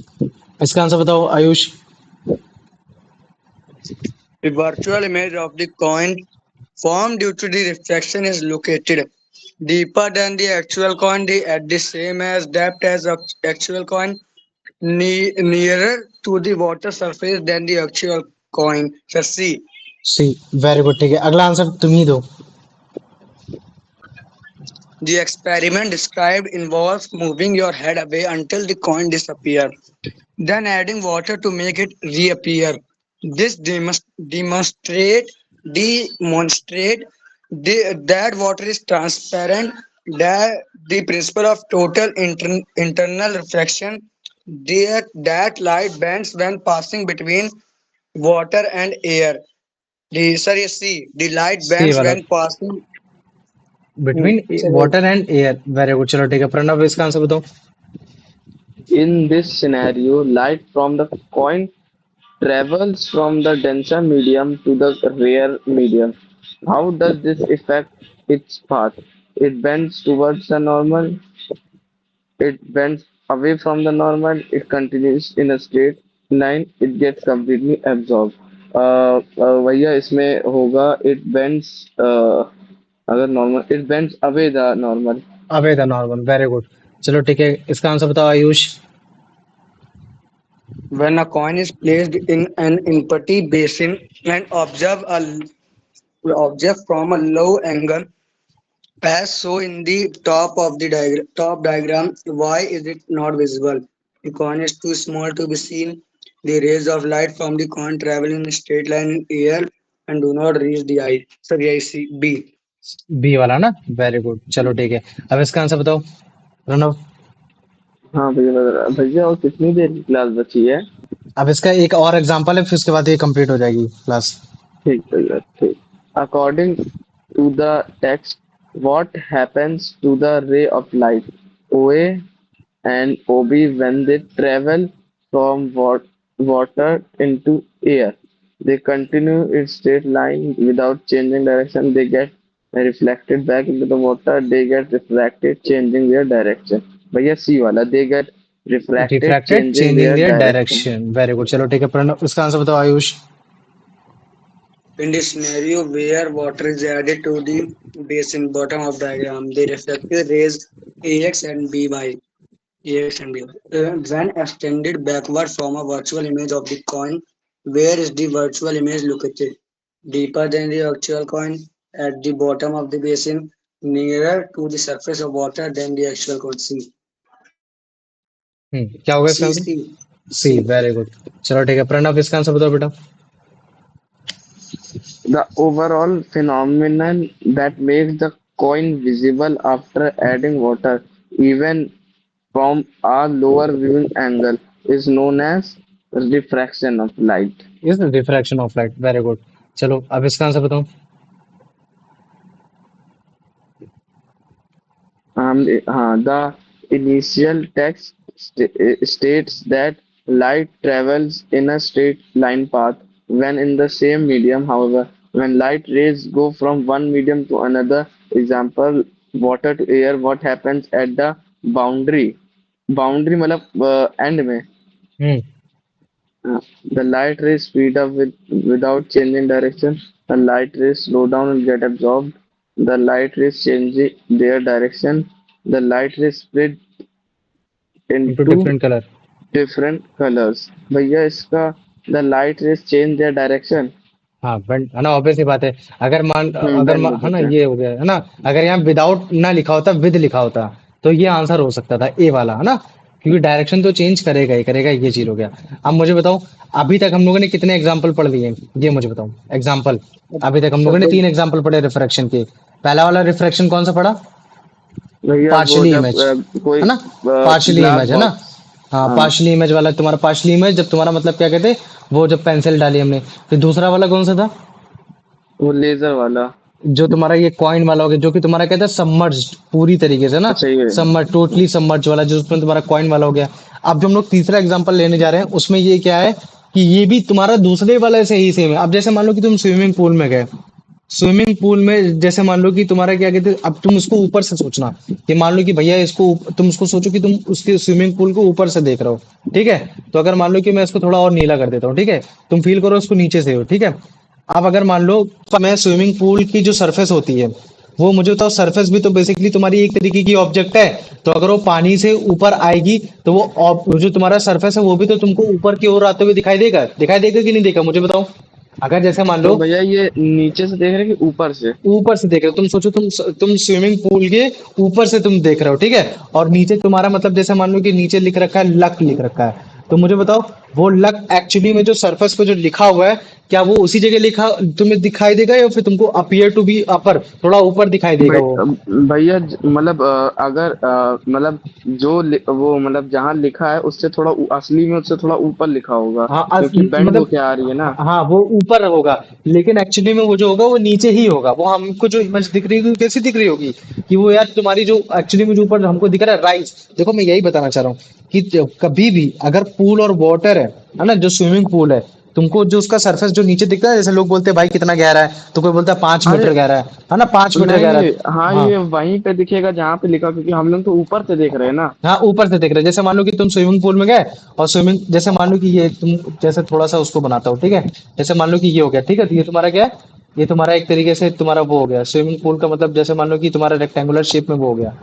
इसका आंसर बताओ Ayush. The virtual image of the coin formed due to the refraction is located deeper than the actual coin, at the same as depth as actual coin, nearer to the water surface than the actual coin. So C. C, very good, ठीक है, अगला answer तुम ही दो। The experiment described involves moving your head away until the coin disappears, then adding water to make it reappear. This demonstrate that water is transparent, that the principle of total internal reflection, that light bends when passing between water and air. Sorry, see, the light C bends वाला, when passing. Between चलो, water and air, very good, चलो ठीक है, प्रणव इसका answer बताओ। In this scenario, light from the coin travels from the denser medium to the rare medium. How does this affect its path? It bends towards the normal, it bends away from the normal, it continues in a straight line, it gets completely absorbed. भैया इसमें होगा it bends अगर normal it bends away the normal. अबे the normal, very good, चलो ठीक है, इसका answer बताओ Ayush. when a coin is placed in an empty basin and observe from a low angle, as so in the top diagram, why is it not visible? The coin is too small to be seen. The rays of light from the coin travel in a straight line in air and do not reach the eye. Sorry, I see B. B वाला ना, very good, चलो ठीक है। अब इसका answer बताओ प्रणव। हाँ भैया भैया और कितनी देर की क्लास बची है? अब इसका एक और एग्जांपल है, फिर उसके बाद ये कंप्लीट हो जाएगी क्लास। ठीक भैया ठीक। According to the text, what happens to the ray of light OA and OB when they travel from water into air? They continue in straight line without changing direction. They get reflected back into the water. They get refracted, changing their direction. भैया सी वाला they get refracted, refracted changing changing their their direction. Direction, very good, चलो ठीक है, प्रणव इसका answer बताओ Ayush. In the scenario where water is added to the basin bottom of diagram, the reflected rays AX and BY AX and BY. When extended backward from a virtual image of the coin, where is the virtual image located? Deeper than the actual coin, at the bottom of the basin, nearer to the surface of water than the actual coin. C. क्या होगा इसका C. Answer? C. सी, C. Very good, चलो ठीक है, प्रणव इसका answer बताओ बेटा। The overall phenomenon that makes the coin visible after adding water, even from a lower viewing angle, is known as diffraction of light. Is refraction of light, very good, चलो अब इसका answer बताओ। The initial text states that light travels in a straight line path when in the same medium. However, when light rays go from one medium to another, example water to air, what happens at the boundary? Boundary मतलब end में. हम्म। Uh, the light rays speed up without changing direction. The light rays slow down and get absorbed. The light rays change their direction. The light rays split into into different colour. different colors. भैया इसका the light rays change their direction. हाँ bend है ना, obvious सी बात है। अगर bend हो है ना, जाते हैं। ये हो गया है ना। अगर यहाँ विदाउट ना लिखा होता, विद लिखा होता, तो ये आंसर हो सकता था ए वाला, है ना। क्योंकि डायरेक्शन तो चेंज करेगा ही करेगा, ये चीज हो गया। अब मुझे बताओ, अभी तक हम लोगों ने कितने एग्जाम्पल पढ़ लिए, ये मुझे बताओ एग्जाम्पल। अभी तक हम लोगों ने सब 3 एग्जाम्पल पढ़े रिफ्रैक्शन के। पहला वाला रिफ्रैक्शन कौन सा पढ़ा? भैया वो पार्शियली जब इमेज, कोई है ना। पार्शियली ग्लास इमेज है ना। बॉक्स। हाँ, हाँ, पार्शियली इमेज वाला तुम्हारा पार्शियली इमेज, जब तुम्हारा मतलब क्या कहते, वो जब पेंसिल डाली हमने। फिर दूसरा वाला कौन सा था? वो लेजर वाला। जो तुम्हारा ये कॉइन वाला हो गया, जो कि तुम्हारा कहता है सबमर्ज्ड पूरी तरीके से ना। अच्छा ये। सबमर्ज, टोटली सबमर्ज वाला, जो उसमें तुम्हारा कॉइन वाला हो गया। अब जो हम लोग तीसरा एग्जांपल लेने जा रहे हैं, उसमें ये क्या है कि ये भी तुम्हारा दूसरे वाले से ही सेम है। अब जैसे मान लो कि तुम स्विमिंग पूल में गए, स्विमिंग पूल में जैसे मान लो कि तुम्हारा क्या कहते हैं, अब तुम उसको ऊपर से सोचना कि मान लो कि भैया इसको तुम उसको सोचो कि तुम उसके स्विमिंग पूल को ऊपर से देख रहे हो, ठीक है। तो अगर मान लो कि मैं इसको थोड़ा और नीला कर देता हूँ, ठीक है। तुम फील करो उसको नीचे से हो, ठीक है। अब अगर मान लो मैं स्विमिंग पूल की जो सरफेस होती है, वो मुझे बताओ, सरफेस भी तो बेसिकली तुम्हारी एक तरीके की ऑब्जेक्ट है। तो अगर वो पानी से ऊपर आएगी, तो वो जो तुम्हारा सरफेस है, वो भी तो तुमको ऊपर की ओर आते हुए दिखाई देगा कि नहीं देगा, मुझे बताओ। अगर जैसे मान तो लो भैया ये नीचे से देख रहे हैं कि ऊपर से? ऊपर से देख रहे हो, तुम सोचो, तुम स्विमिंग पूल के ऊपर से तुम देख रहे हो, ठीक है। और नीचे तुम्हारा मतलब जैसे मान लो कि नीचे लिख रखा है लक, लिख रखा है। तो मुझे बताओ, वो लक एक्चुअली में जो सरफेस पे जो लिखा हुआ है, क्या वो उसी जगह लिखा तुम्हें दिखाई देगा, या फिर तुमको अपीयर टू बी अपर, थोड़ा ऊपर दिखाई देगा वो? भैया मतलब अगर मतलब वो मतलब जहाँ लिखा है उससे थोड़ा असली में उससे थोड़ा ऊपर लिखा होगा, हाँ, क्योंकि बेंड मतलब होके आ रही है ना। हाँ, वो ऊपर होगा। लेकिन एक्चुअली में वो जो होगा वो नीचे ही होगा। वो हमको जो इमेज दिख रही होगी, कैसी दिख रही होगी कि वो यार तुम्हारी जो एक्चुअली में जो ऊपर हमको दिख रहा है राइज। देखो, मैं यही बताना चाह रहा हूँ कि कभी भी अगर पूल और वाटर है ना, जो स्विमिंग पूल है, तुमको जो उसका सरफेस जो नीचे दिखता है, जैसे लोग बोलते हैं भाई कितना गहरा है, तो कोई बोलता है 5 मीटर अरे गहरा है ना, 5 मीटर गहरा नहीं, है। हाँ हाँ, ये वहीं पे दिखेगा जहाँ पे लिखा, क्योंकि हम लोग तो ऊपर से देख रहे हैं ना। हाँ, ऊपर से देख रहे हैं। जैसे मान लो कि तुम स्विमिंग पूल में गए, और स्विमिंग जैसे मान लो कि ये तुम, जैसे थोड़ा सा उसको बनाता हो, ठीक है। जैसे मान लो कि ये हो गया, ठीक है। तो ये तुम्हारा क्या है, ये तुम्हारा एक तरीके से तुम्हारा वो हो गया स्विमिंग पूल का मतलब। जैसे मान लो कि तुम्हारा रेक्टेंगुलर शेप में वो हो गया।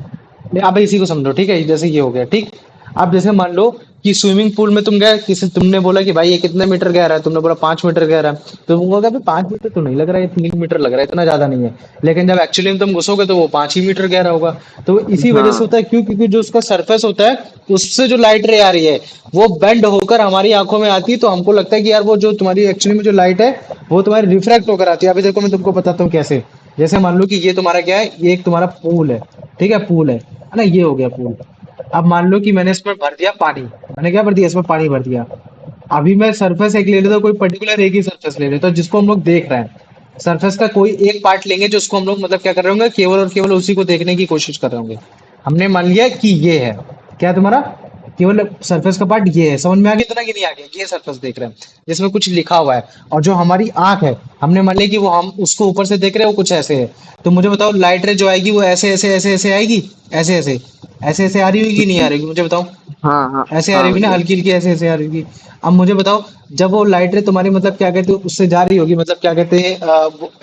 नहीं, अब इसी को समझो, ठीक है। जैसे ये हो गया, ठीक। अब जैसे मान लो कि स्विमिंग पूल में तुम गए, किसी तुमने बोला कि भाई ये कितने मीटर गहरा है, तुमने बोला 5 मीटर गहरा है। तो तुमको लगा 5 मीटर तो नहीं लग रहा है, 3 मीटर लग रहा है, इतना ज्यादा नहीं है। लेकिन जब एक्चुअली में तुम घुसोगे, तो वो 5 ही मीटर गहरा होगा। तो इसी वजह से हाँ होता है, क्यों? क्योंकि जो उसका सरफेस होता है, उससे जो लाइट रे आ रही है, वो बेंड होकर हमारी आंखों में आती है। तो हमको लगता है कि यार वो जो तुम्हारी एक्चुअली में जो लाइट है, वो तुम्हारी रिफ्रैक्ट होकर आती है। अभी देखो, मैं तुमको बताता हूँ कैसे। जैसे मान लो कि ये तुम्हारा क्या है, ये एक तुम्हारा पूल है, ठीक है। पूल है ना, ये हो गया पूल। अब मान लो कि मैंने इसमें भर दिया पानी। मैंने क्या भर दिया, इसमें पानी भर दिया। अभी मैं सरफेस एक ले लेता हूँ, कोई पर्टिकुलर एक ही सरफेस ले लेता हूँ, जिसको हम लोग देख रहे हैं। सरफेस का कोई एक पार्ट लेंगे, जो उसको हम लोग मतलब क्या कर रहे होंगे, केवल और केवल उसी को देखने की कोशिश कर रहे होंगे। हमने मान लिया कि ये है क्या तुम्हारा, केवल सरफेस का पार्ट ये है। समझ में आ गया इतना कि नहीं आ गया? ये सरफेस देख रहे हैं, जिसमें कुछ लिखा हुआ है। और जो हमारी आंख है, हमने मान लिया कि वो हम उसको ऊपर से देख रहे हैं, वो कुछ ऐसे है। तो मुझे बताओ, लाइट रे जो आएगी, वो ऐसे ऐसे ऐसे ऐसे आएगी, ऐसे ऐसे ऐसे ऐसे आ रही होगी कि नहीं आ रही होगी, मुझे बताओ। हाँ हाँ ऐसे आ रही हाँ होगी ना, भैया। हल्की हल्की ऐसे ऐसे आ रही होगी। अब मुझे बताओ, जब वो लाइट रे तुम्हारी मतलब क्या कहते हैं उससे जा रही होगी, मतलब क्या कहते हैं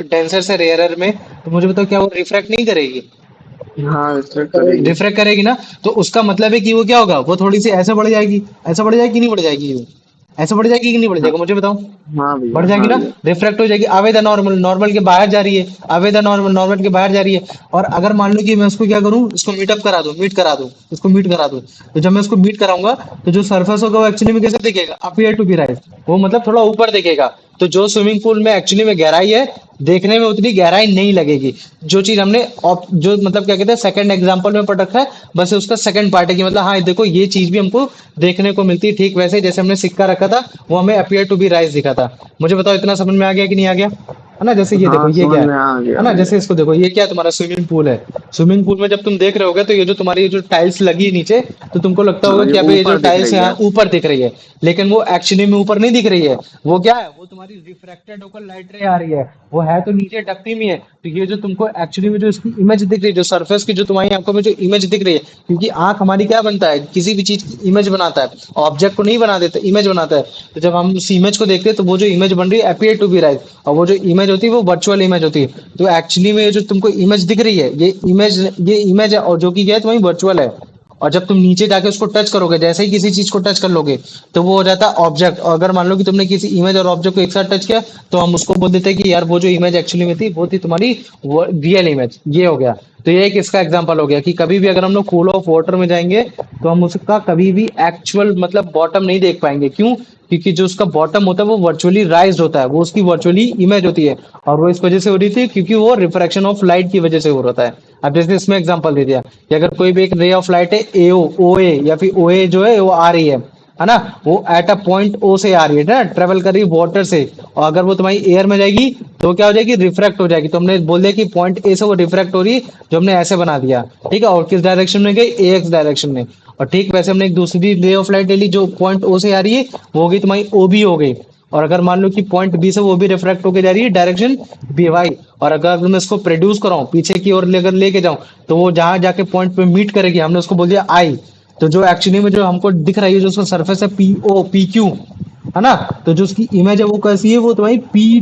डेंसर से रेयरर में, तो मुझे बताओ क्या वो रिफ्रैक्ट नहीं करेगी? हाँ रिफ्लेक्ट करेगी। रिफ्रैक्ट करेगी ना। तो उसका मतलब है कि वो क्या होगा, वो थोड़ी सी ऐसे बढ़ जाएगी। ऐसे बढ़ जाएगी कि नहीं बढ़ जाएगी वो? ऐसे बढ़ जाएगी कि नहीं बढ़ हाँ जाएगा, मुझे बताओ। हाँ भैया, बढ़ जाएगी हाँ ना, भैया। रिफ्रैक्ट हो जाएगी। आवेदा नॉर्मल, नॉर्मल के बाहर जा रही है। आवेदा नॉर्मल, नॉर्मल के बाहर जा रही है। और अगर मान लो कि मैं उसको क्या करूं, इसको मीट अप करा दूं, मीट करा दूं, इसको मीट करा दूं। तो जब मैं उसको मीट कराऊंगा, तो जो सरफेस होगा वो एक्चुअली में कैसे दिखेगा, अपीयर टू बी राइज। वो मतलब थोड़ा ऊपर दिखेगा। तो जो स्विमिंग पूल में एक्चुअली में गहराई है, देखने में उतनी गहराई नहीं लगेगी। जो चीज हमने जो मतलब क्या कहते हैं सेकंड एग्जांपल में पढ़ रखा है, बस उसका सेकंड पार्ट है कि मतलब हाँ देखो, ये चीज भी हमको देखने को मिलती है। ठीक वैसे जैसे हमने सिक्का रखा था, वो हमें अपीयर टू बी राइज दिखा था। मुझे बताओ, इतना समझ में आ गया कि नहीं आ गया? है ना। जैसे ये देखो, हाँ ये समझ क्या में आ गया है ना। भैया। जैसे इसको देखो, ये क्या है, तुम्हारा स्विमिंग पूल है। स्विमिंग पूल में जब तुम देख रहे होगे, तो ये जो तुम्हारी जो टाइल्स लगी है नीचे, तो तुमको लगता होगा हाँ ये कि अबे ये जो ऊपर दिख टाइल्स है रही यहाँ है। ऊपर दिख रही है। लेकिन वो एक्चुअली में ऊपर नहीं दिख रही है। वो क्या है, वो तुम्हारी रिफ्रैक्टेड होकर लाइट रे आ रही है। वो है तो नीचे डक्टी में है। तो ये जो तुमको एक्चुअली में जो इसकी इमेज दिख रही है, जो सरफेस की जो तुम्हारी आंखों में जो इमेज दिख रही है, क्योंकि आंख हमारी क्या बनता है, किसी भी चीज की इमेज बनाता है, ऑब्जेक्ट को नहीं बना देता, इमेज बनाता है। तो जब हम उस इमेज को देखते हैं, तो वो जो इमेज बन रही है अपीयर टू बी राइट। और वो जो इमेज होती है वो वर्चुअल इमेज होती है। तो एक्चुअली में ये जो तुमको इमेज दिख रही है, ये इमेज है, और जो कि क्या है तुम्हारी वर्चुअल है। और जब तुम नीचे जाके उसको टच करोगे, जैसे ही किसी चीज को टच कर लोगे तो वो हो जाता है ऑब्जेक्ट। और अगर मान लो कि तुमने किसी इमेज और ऑब्जेक्ट को एक साथ टच किया तो हम उसको बोल देते हैं कि यार वो जो इमेज एक्चुअली में थी वो थी तुम्हारी रियल इमेज। ये हो गया। तो ये एक इसका एग्जांपल हो गया कि कभी भी अगर हम लोग कूल ऑफ वाटर में जाएंगे तो हम उसका कभी भी एक्चुअल मतलब बॉटम नहीं देख पाएंगे। क्यों? क्योंकि जो उसका बॉटम होता है वो वर्चुअली राइज होता है, वो उसकी वर्चुअली इमेज होती है। और वो इस वजह से हो रही थी क्योंकि वो रिफ्रैक्शन ऑफ लाइट की वजह से हो रहा है। अब जैसे इसमें एग्जांपल दे दिया कि अगर कोई भी एक रे ऑफ लाइट है एओ ओ ए या फिर ओ ए जो है वो आ रही है ना, वो एट अ पॉइंट ओ से आ रही है ना, ट्रेवल कर रही है वाटर से, और अगर वो तुम्हारी एयर में जाएगी तो क्या हो जाएगी? रिफ्रैक्ट हो जाएगी। तो हमने बोल दिया कि पॉइंट ए से वो रिफ्रैक्ट हो रही है, जो हमने ऐसे बना दिया। ठीक है, और किस डायरेक्शन में गई? ए एक्स डायरेक्शन में। और ठीक वैसे हमने एक दूसरी रे ऑफ लाइट ले ली जो पॉइंट ओ से आ रही है, वो हो गई तुम्हारी ओ बी हो गई। और अगर मान लो कि पॉइंट बी से वो भी रिफ्रैक्ट होकर जा रही है डायरेक्शन बी वाई, और अगर मैं इसको प्रोड्यूस कराऊं पीछे की ओर अगर लेके जाऊं तो वो जहां जाके पॉइंट पे मीट करेगी हमने उसको बोल दिया आई। तो जो एक्चुअली में जो हमको दिख रही है जो उसका सरफेस है पी ओ पी क्यू, है ना, तो जो उसकी इमेज है वो कैसी है? वो तुम्हारी पी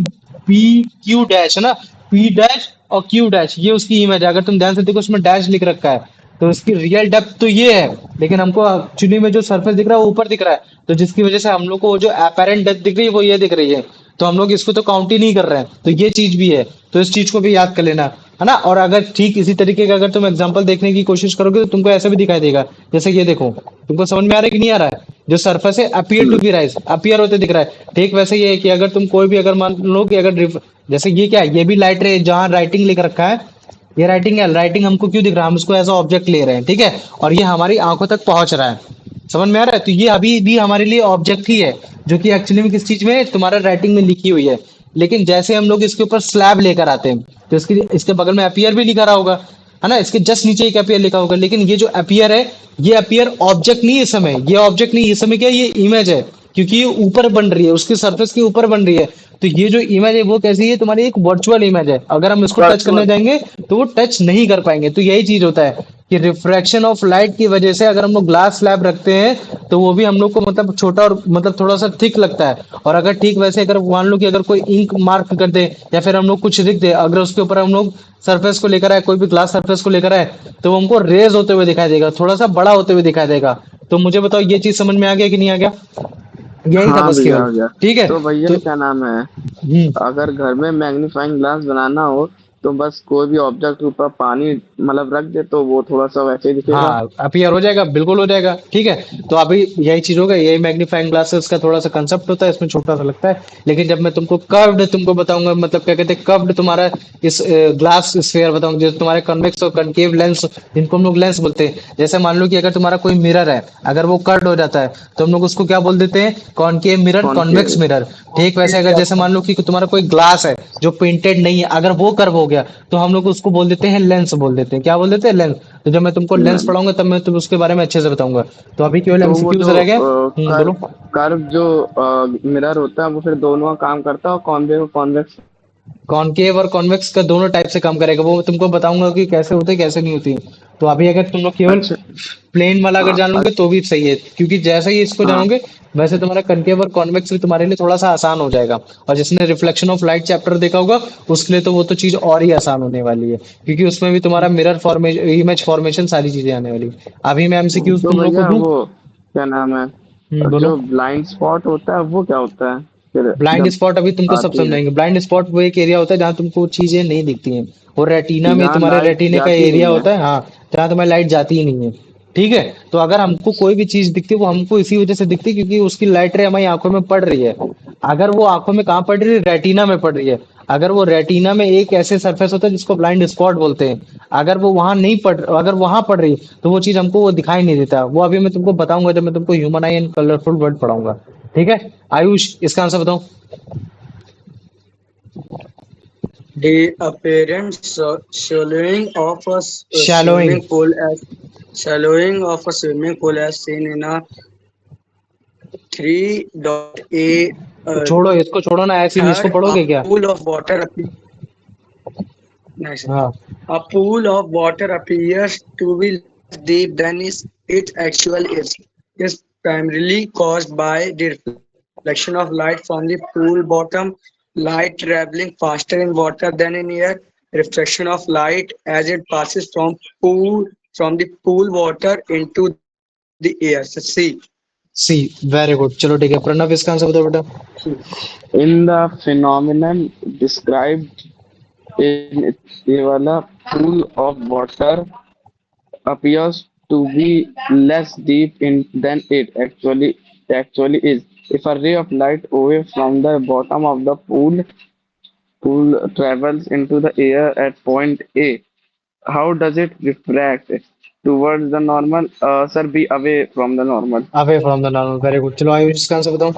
पी क्यू डैश है ना, पी डैश और क्यू डैश, ये उसकी इमेज है। अगर तुम ध्यान से देखो उसमें डैश लिख रखा है, तो इसकी रियल डेप्थ तो ये है, लेकिन हमको एक्चुअली में जो सरफेस दिख रहा है वो ऊपर दिख रहा है, तो जिसकी वजह से हम लोग को जो अपेरेंट डेप्थ दिख रही है वो ये दिख रही है। तो हम लोग इसको तो काउंट ही नहीं कर रहे हैं, तो ये चीज भी है। तो इस चीज को भी याद कर लेना, है ना। और अगर ठीक इसी तरीके का अगर तुम एग्जांपल देखने की कोशिश करोगे तो तुमको ऐसा भी दिखाई देगा, जैसे ये देखो, तुमको समझ में आ रहा है कि नहीं आ रहा है? जो सरफेस है appear to be rise, appear होते दिख रहा है। ठीक वैसे ये है कि अगर तुम कोई भी अगर मान लो कि अगर जैसे ये क्या है, ये भी लाइट रे जहां राइटिंग लिख रखा है, ये राइटिंग है, राइटिंग हमको क्यों दिख रहा है? हम इसको एज ऑब्जेक्ट ले रहे हैं, ठीक है, और ये हमारी आंखों तक पहुंच रहा है। समझ में आ रहा है? तो ये अभी भी हमारे लिए ऑब्जेक्ट ही है, जो कि एक्चुअली में किस चीज में है? तुम्हारा राइटिंग में लिखी हुई है। लेकिन जैसे हम लोग इसके ऊपर स्लैब लेकर आते हैं तो इसके बगल में अपीयर भी लिखा रहा होगा, है ना, इसके जस्ट नीचे एक अपीयर लिखा होगा। लेकिन ये जो अपीयर है, ये अपीयर ऑब्जेक्ट नहीं है इस समय, ये ऑब्जेक्ट नहीं, इस समय क्या है? ये इमेज है, क्योंकि ये ऊपर बन रही है, उसके सरफेस के ऊपर बन रही है। तो ये जो इमेज है वो कैसी है? तुम्हारी एक वर्चुअल इमेज है। अगर हम इसको टच करने वर्चुअल। जाएंगे तो वो टच नहीं कर पाएंगे। तो यही चीज होता है कि रिफ्रैक्शन ऑफ लाइट की वजह से अगर हम लोग ग्लास स्लैब रखते हैं तो वो भी हम लोग को मतलब छोटा और मतलब थोड़ा सा थिक लगता है। और अगर ठीक वैसे अगर मान लो कि अगर कोई इंक मार्क कर दे या फिर हम लोग कुछ लिख दे, अगर उसके ऊपर हम लोग सरफेस को लेकर आए, कोई भी ग्लास सरफेस को लेकर आए, तो वो हमको रेज होते हुए दिखाई देगा, थोड़ा सा बड़ा होते हुए दिखाई देगा। तो मुझे बताओ ये चीज समझ में आ गया कि नहीं आ गया? यही था हाँ बस भैया केवल। हो गया। ठीक है। तो भैया तो क्या नाम है, हम्म, अगर घर में मैग्नीफाइंग ग्लास बनाना हो तो बस कोई भी ऑब्जेक्ट के ऊपर पानी मतलब रख दे तो वो थोड़ा सा वैसे ही दिखेगा। हाँ अपीयर हो जाएगा, बिल्कुल हो जाएगा। ठीक है, तो अभी यही चीज होगा, यही मैग्नीफाइंग ग्लासेस का थोड़ा सा कंसेप्ट होता है, इसमें छोटा सा लगता है। लेकिन जब मैं तुमको कर्व्ड तुमको बताऊंगा, मतलब क्या कहते हैं कर्व्ड तुम्हारा इस ग्लास स्फीयर बताऊंगा, जैसे तुम्हारे कन्वेक्स और कनकेव लेंस, जिनको हम लोग लेंस बोलते हैं। जैसे मान लो कि अगर तुम्हारा कोई मिरर है, अगर वो कर्व्ड हो जाता है तो हम लोग उसको क्या बोल देते हैं? कॉनकेव मिरर, कौन के। Convex mirror. ठीक वैसे अगर जैसे मान लो कि तुम्हारा कोई ग्लास है जो पेंटेड नहीं है, अगर वो कर्व हो गया तो हम लोग उसको बोल देते हैं लेंस, बोल देते हैं। क्या बोल देते हैं? लेंस। तो जब मैं तुमको लेंस पढ़ाऊंगा तब मैं तुम उसके बारे में अच्छे से बताऊंगा। तो अभी केवल तो वो एमसीक्यूज जो रह गए। कर्व बोलो। कर्व जो मिरर होता है वो फिर दोनों का काम करता है, कॉन्वेव और कॉन्वेक्स। कॉनकेव और कॉन्वेक्स का दोनों टाइप से काम करेगा, वो तुमको बताऊंगा कि कैसे होते हैं कैसे नहीं होती। तो अभी अगर तुम लोग केवल अच्छा। प्लेन वाला अगर हाँ जान लोगे तो भी सही है, क्योंकि जैसे ही इसको हाँ। जानोगे वैसे तुम्हारा कनकेव और कॉन्वेक्स भी तुम्हारे लिए थोड़ा सा आसान हो जाएगा। और जिसने रिफ्लेक्शन ऑफ लाइट चैप्टर देखा होगा उसके लिए तो वो तो चीज और ही आसान होने वाली है, क्योंकि उसमें भी तुम्हारा मिरर फॉर्मेशन, इमेज फॉर्मेशन, सारी चीजें आने वाली है। अभी मैं एमसीक्यूज तो तुम लोग को भैया दूं। वो क्या नाम है, बोलो। जो ब्लाइंड स्पॉट होता है वो क्या होता है फिर ब्लाइंड जब स्पॉट अभी तुमको सब आती है, समझाएंगे। ब्लाइंड स्पॉट वो एक एरिया होता है जहाँ तुमको चीजें नहीं दिखती हैं, और रेटिना में जहाँ तुम्हारे लाइट रेटिने का जाती एरिया नहीं है। होता है, हाँ, जहाँ तुम्हारी लाइट जाती ही नहीं है। ठीक है, तो अगर हमको कोई भी चीज दिखती है वो हमको इसी वजह से दिखती है क्योंकि उसकी लाइट रे हमारी आंखों में पड़ रही है। अगर वो आंखों में कहाँ पड़ रही है? रेटिना में पड़ रही है। अगर वो रेटिना में एक ऐसे सरफेस होता है जिसको ब्लाइंड स्पॉट बोलते हैं, अगर वो वहां नहीं पड़, अगर वहां पड़ रही है तो वो चीज हमको वो दिखाई नहीं देता। वो अभी मैं तुमको बताऊंगा जब मैं तुमको human I and colourful word पढ़ाऊंगा। ठीक है। आयुष, इसका आंसर बताओ। The apparent shallowing of a शैलोइंग। swimming pool as shallowing of a swimming pool as seen in a 3.a तो छोड़ो इसको, छोड़ो ना, ऐसे ही इसको third. A पढ़ोगे क्या? pool of water nice. हाँ। A pool of water appears to be less deep than it actually is. Is primarily caused by the reflection of light from the pool bottom, light traveling faster in water than in air, reflection of light as it passes from pool from the pool water into the air. So C. C, very good, चलो ठीक है। प्रणव, इसका answer बताओ बेटा। In the phenomenon described in ये वाला pool of water appears to be less deep in than it actually is. If a ray of light away from the bottom of the pool travels into the air at point A, how does it refract towards the normal? Sir, be away from the normal. Away from the normal, very good. चलो आयुष, इसका answer बताओ।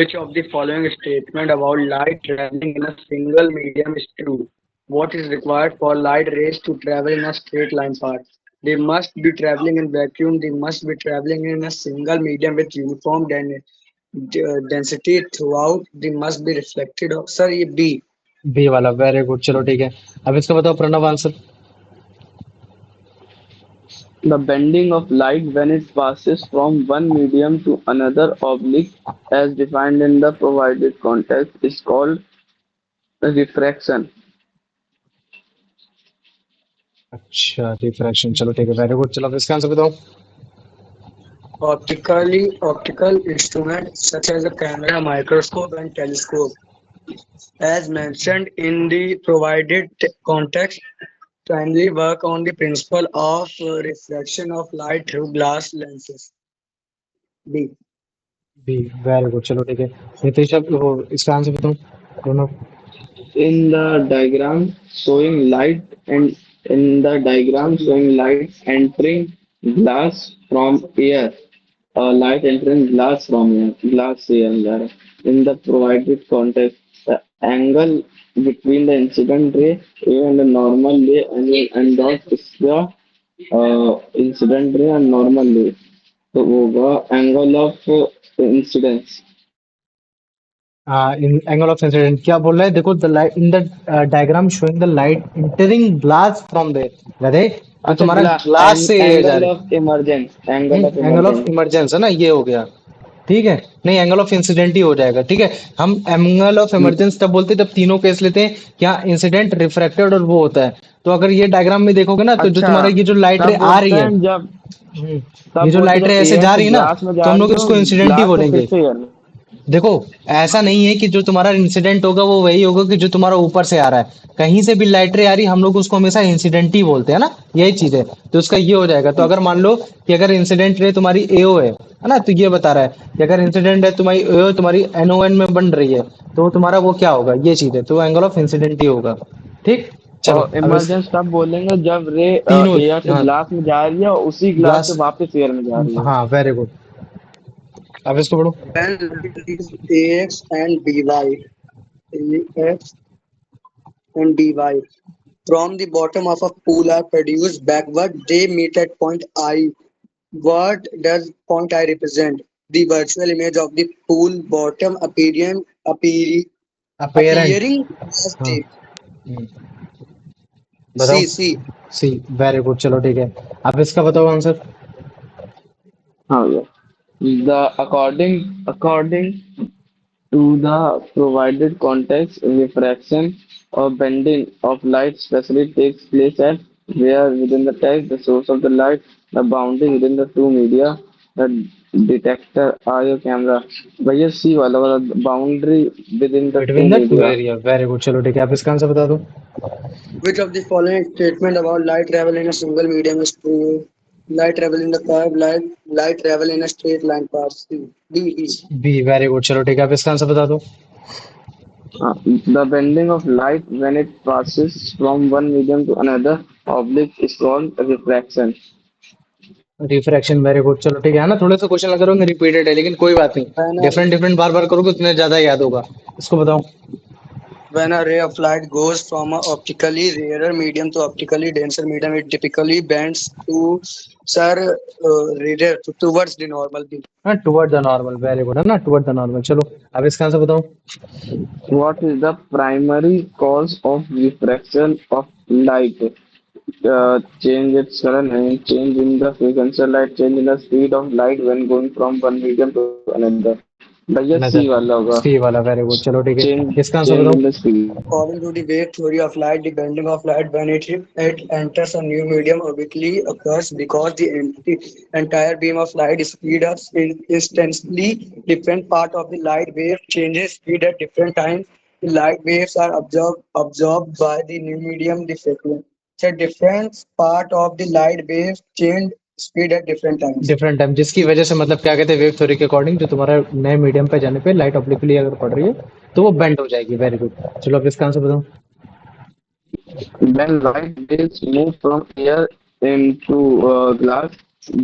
Which of the following statement about light traveling in a single medium is true? What is required for light rays to travel in a straight line path? They must be traveling in vacuum. They must be traveling in a single medium with uniform density throughout. They must be reflected. Sir, ये B. B वाला, very good, चलो ठीक है। अब इसका बताओ Pranav answer. The bending of light when it passes from one medium to another oblique, as defined in the provided context, is called refraction. अच्छा, diffraction, चलो ठीक है, वेरी गुड। चलो अब इसका आंसर बताओ। Optical instruments such as a camera, microscope, and telescope, as mentioned in the provided context, primarily work on the principle of refraction of light through glass lenses. B. B, very good, चलो ठीक है। नितेश, अब वो इसका answer बताओ Pranav. In the diagram showing light and in the diagram showing light entering glass from air, light entering glass air in the provided context, the angle between the incident ray A and the normal ray and dot is the incident ray and normal ray. तो होगा angle of incidence. In angle of incident क्या बोल रहा है, देखो, the light in the diagram showing the light entering glass from there, अरे तो अच्छा तुम्हारा ग्लास से ये जा एंगल रही of emergence angle of angle of emergence emergence है ना, ये हो गया। ठीक है, नहीं, एंगल ऑफ इंसिडेंट ही हो जाएगा। ठीक है, हम एंगल ऑफ इमरजेंस तब बोलते हैं जब तीनों केस लेते हैं, क्या इंसिडेंट, रिफ्रैक्टेड और वो होता है। तो अगर ये डायग्राम में देखोगे ना, तो जो अच्छा तुम्हारा ये जो लाइट रे तब आ रही बोलते है, हैं जब ये तब जो बोलते लाइट जब रे ऐसे एयर जा से रही है ना, ग्लास में तो जा हम रही लोग हो इसको इंसिडेंट ही ग्लास से फिर बोलेंगे। से एयर में देखो, ऐसा नहीं है कि जो तुम्हारा इंसिडेंट होगा वो वही होगा कि जो तुम्हारा ऊपर से आ रहा है। कहीं से भी लाइट रे आ रही, हम लोग उसको हमेशा इंसिडेंट ही बोलते हैं ना, यही चीज है। तो उसका ये हो जाएगा। तो अगर मान लो कि अगर इंसिडेंट रे तुम्हारी एओ है ना, तो ये बता रहा है कि अगर इंसिडेंट है तुम्हारी एओ तुम्हारी एनओएन में बन रही है, तो तुम्हारा वो क्या होगा, ये चीज है। तो एंगल ऑफ इंसिडेंट ही होगा। ठीक, चलो और अब इस इमरजेंस तब बोलेंगे जब रे तीनों, एयर से हाँ, ग्लास में जा रही है और उसी ग्लास से ग्लास, वापस एयर में जा रही है हाँ, वेरी गुड। अब इसको पढ़ो। When light is AX and BY, AX and BY from the bottom of a pool are produced backward, they meet at point I. What does point I represent? The virtual image of the pool bottom apparent, appearing as हाँ, the बताओ। C. C. C, very good, चलो ठीक है। अब इसका बताओ answer. हाँ भैया the according to the provided context refraction or bending of light specially takes place at where within the text the source of the light the boundary within the two media the detector or your camera भैया सी वाला boundary with in the two between the two media area, very good, चलो ठीक है। आप इसका answer बता दो। Which of the following statement about light travel in a single medium is true? Light travel in the curve, light travel in a straight line path. C. D. E. B, very good, चलो ठीक है। आप इसका answer बता दो। the bending of light when it passes from one medium to another oblique is called refraction refraction, very good, चलो ठीक है ना। थोड़े से क्वेश्चन लगे होंगे रिपीटेड है, लेकिन कोई बात नहीं। When a, डिफरेंट डिफरेंट बार बार करोगे उतने ज्यादा याद होगा। इसको बताओ। when a ray of light goes from a optically rarer medium to optically denser medium, it typically bends to towards the normal. B. हाँ, toward the normal, very good, है ना, टुवर्ड द नॉर्मल। चलो अब इसका answer बताओ। what is the primary cause of refraction of light change its color and change in the frequency of light change in the speed of light when going from one medium to another भैया सी नजर। वाला होगा। सी वाला, very good, चलो ठीक है, change इसका answer change in the बताओ। Speed. According to the wave theory of light, the bending of light when it enters a new medium obliquely occurs because the entire beam of light speed up instantly. Different part of the light wave changes speed at different times. The light waves are absorbed by the new medium. The frequency. So different part of the light wave change speed at different times. Different time, जिसकी वजह से मतलब क्या कहते हैं, wave theory के according जो तुम्हारा नए मीडियम पे जाने पे लाइट ऑब्लिकली अगर पड़ रही है तो वो बेंड हो जाएगी। वेरी गुड, चलो अब इसका आंसर बताओ। When light waves move from air into glass,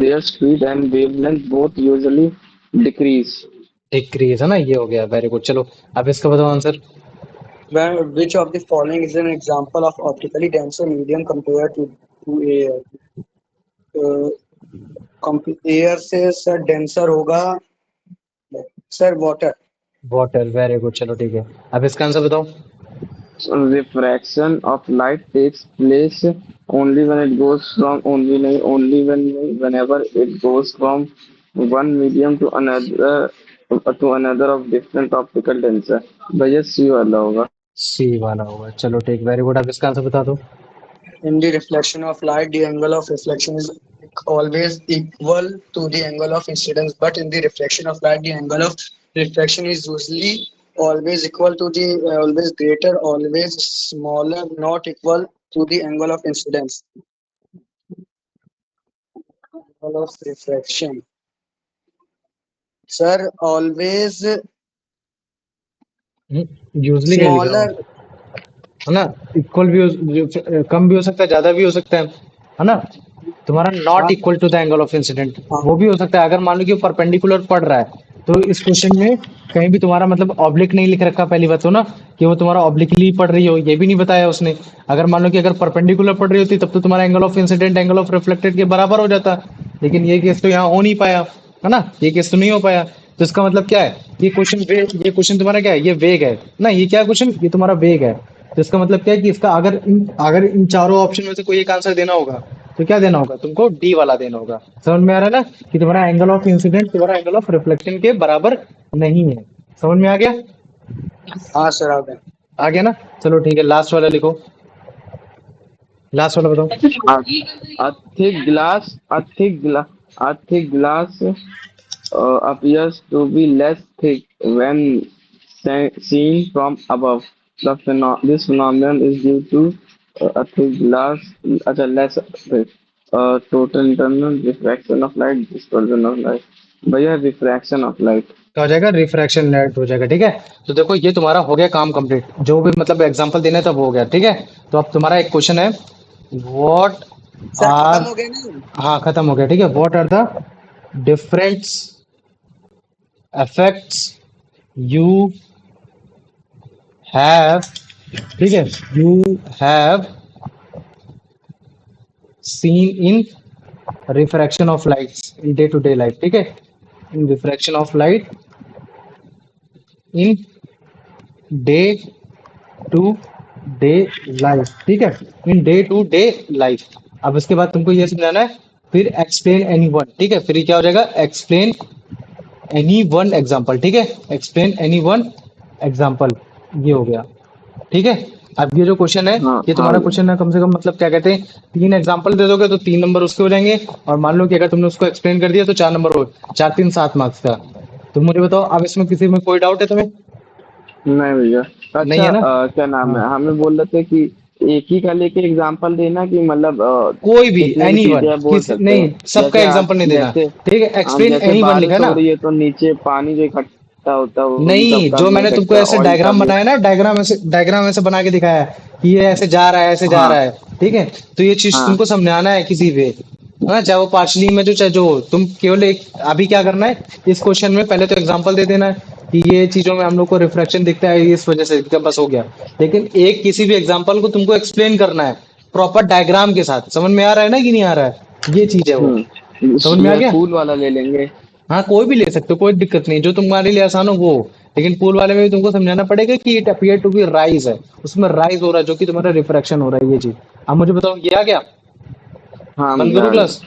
their speed and wavelength both usually decrease. Decrease है ना, ये हो गया, वेरी गुड, चलो अब इसका बताओ answer. Which of the following is an example of optically denser medium compared to air? Air से सर डेंसर होगा sir water. Water, very good, चलो ठीक है, अब इसका आंसर बताओ। So refraction of light takes place only when it goes from only whenever it goes from one medium to another of different optical tensor. भैया सी वाला होगा। सी वाला होगा, चलो ठीक, वेरी गुड, अब इसका आंसर बता दो। In the reflection of light, the angle of reflection is always equal to the angle of incidence. But in the reflection of light, the angle of reflection is usually always equal to the always greater, always smaller, not equal to the angle of incidence. Angle of refraction. Sir, always usually क्या लिख रहा smaller. हूँ, है ना, equal भी कम भी हो सकता है, ज्यादा भी हो सकता है ना। तुम्हारा नॉट हाँ, equal to the angle of incident हाँ, वो भी हो सकता है, अगर मान लो कि परपेंडिकुलर पड़ रहा है तो इस क्वेश्चन में कहीं भी तुम्हारा मतलब ऑब्लिक नहीं लिख रखा, पहली बात तो ना, कि वो तुम्हारा ऑब्लिकली पड़ रही हो, ये भी नहीं बताया उसने। अगर मान लो कि अगर परपेंडिकुलर पड़ रही होती तब तो तुम्हारा angle of incident angle of reflected के बराबर हो जाता, लेकिन ये केस तो यहाँ हो नहीं पाया, है ना, ये केस तो नहीं हो पाया। तो इसका मतलब क्या है, ये क्वेश्चन तुम्हारा क्या है, ये वेग है ना, ये क्या क्वेश्चन, ये तुम्हारा वेग है। तो इसका मतलब क्या है कि इसका अगर इन चारों ऑप्शन में से कोई एक आंसर देना होगा तो क्या देना होगा तुमको, डी वाला देना होगा। समझ में आ रहा है ना, कि तुम्हारा एंगल ऑफ इंसिडेंट तुम्हारा एंगल ऑफ रिफ्लेक्शन के बराबर नहीं है। समझ में आ गया, हाँ सर आ गए। आ गया ना, चलो ठीक है, लास्ट वाला लिखो, लास्ट वाला बताओ। A a thick glass appears to be less thick when seen from above. This phenomenon is due to a thick glass, less thick, total internal refraction of light, dispersion of light. भैया refraction of light. क्या हो जाएगा, refraction rate हो जाएगा, ठीक है। तो देखो ये तुम्हारा हो गया काम कंप्लीट, जो भी मतलब एग्जांपल देना है तब हो गया, ठीक है। तो अब तुम्हारा एक क्वेश्चन है, व्हाट सर खत्म आर, हो गए ना। हाँ खत्म हो गया, ठीक है, what are the different effects you have, ठीक है, you have seen in refraction of lights in day to day life, ठीक है, in refraction of light in day to day life, ठीक है, in day to day life. अब इसके बाद तुमको ये समझाना है, फिर एक्सप्लेन एनी वन, ठीक है, फिर ये क्या हो जाएगा, एक्सप्लेन एनी वन एग्जाम्पल, ठीक है, एक्सप्लेन एनी वन एग्जाम्पल, ये हो गया, ठीक है। अब ये जो क्वेश्चन है हाँ ये हाँ तुम्हारा क्वेश्चन है, कम से कम मतलब क्या कहते हैं, 3 एग्जाम्पल दे दोगे तो 3 नंबर उसके हो जाएंगे, और मान लो कि अगर तुमने उसको एक्सप्लेन कर दिया तो 4 नंबर हो, 4 3 7 मार्क्स का। तो मुझे बताओ, अब इसमें किसी में कोई डाउट है तुम्हें? नहीं भैया। नहीं अच्छा है ना, क्या नाम हाँ, है, हमें बोल रहे थे कि एक ही का लेके एग्जांपल देना कि मतलब कोई भी कितने भी एनी वन, चीजें आप बोल किसी सकते नहीं, हो। सबका एग्जाम्पल नहीं देना, ठीक है, एक्सप्लेन जैसे एनी वन लिखा बारिश है हो ना। रही है तो नीचे पानी जो इकट्ठा होता है वो भी नहीं, सबका जो नहीं मैंने तुमको इकट्ठा, ऐसे ऑयल का डायग्राम भी। बनाया ना, डायग्राम ऐसे बना के दिखाया है कि ये ऐसे जा रहा है, ऐसे जा हाँ रहा है, ठीक है। तो ये चीज हाँ तुमको समझाना है किसी पे, है ना, चाहे वो पार्शली में जो, चाहे जो हो, तुम केवल एक, अभी क्या करना है, इस क्वेश्चन में पहले तो एग्जांपल दे देना है कि ये चीजों में हम लोग को रिफ्रैक्शन दिखता है इस वजह से दिखता है, बस हो गया। लेकिन एक किसी भी एग्जांपल को तुमको एक्सप्लेन करना है प्रॉपर डायग्राम के साथ। समझ में आ रहा है ना कि नहीं आ रहा है, ये चीज है वो। समझ में आ ये गया, फूल वाला ले लेंगे। हाँ कोई भी ले सकते हो, कोई दिक्कत नहीं, जो तुम्हारे लिए आसान हो वो। लेकिन पूल वाले में भी तुमको समझाना पड़ेगा कि it appear to be rise है, उसमें राइज हो रहा है जो कि तुम्हारा रिफ्रैक्शन हो रहा है, ये चीज। अब मुझे बताओ, ये आ गया, हाँ बंद भैया करूँ आ गया। क्लास?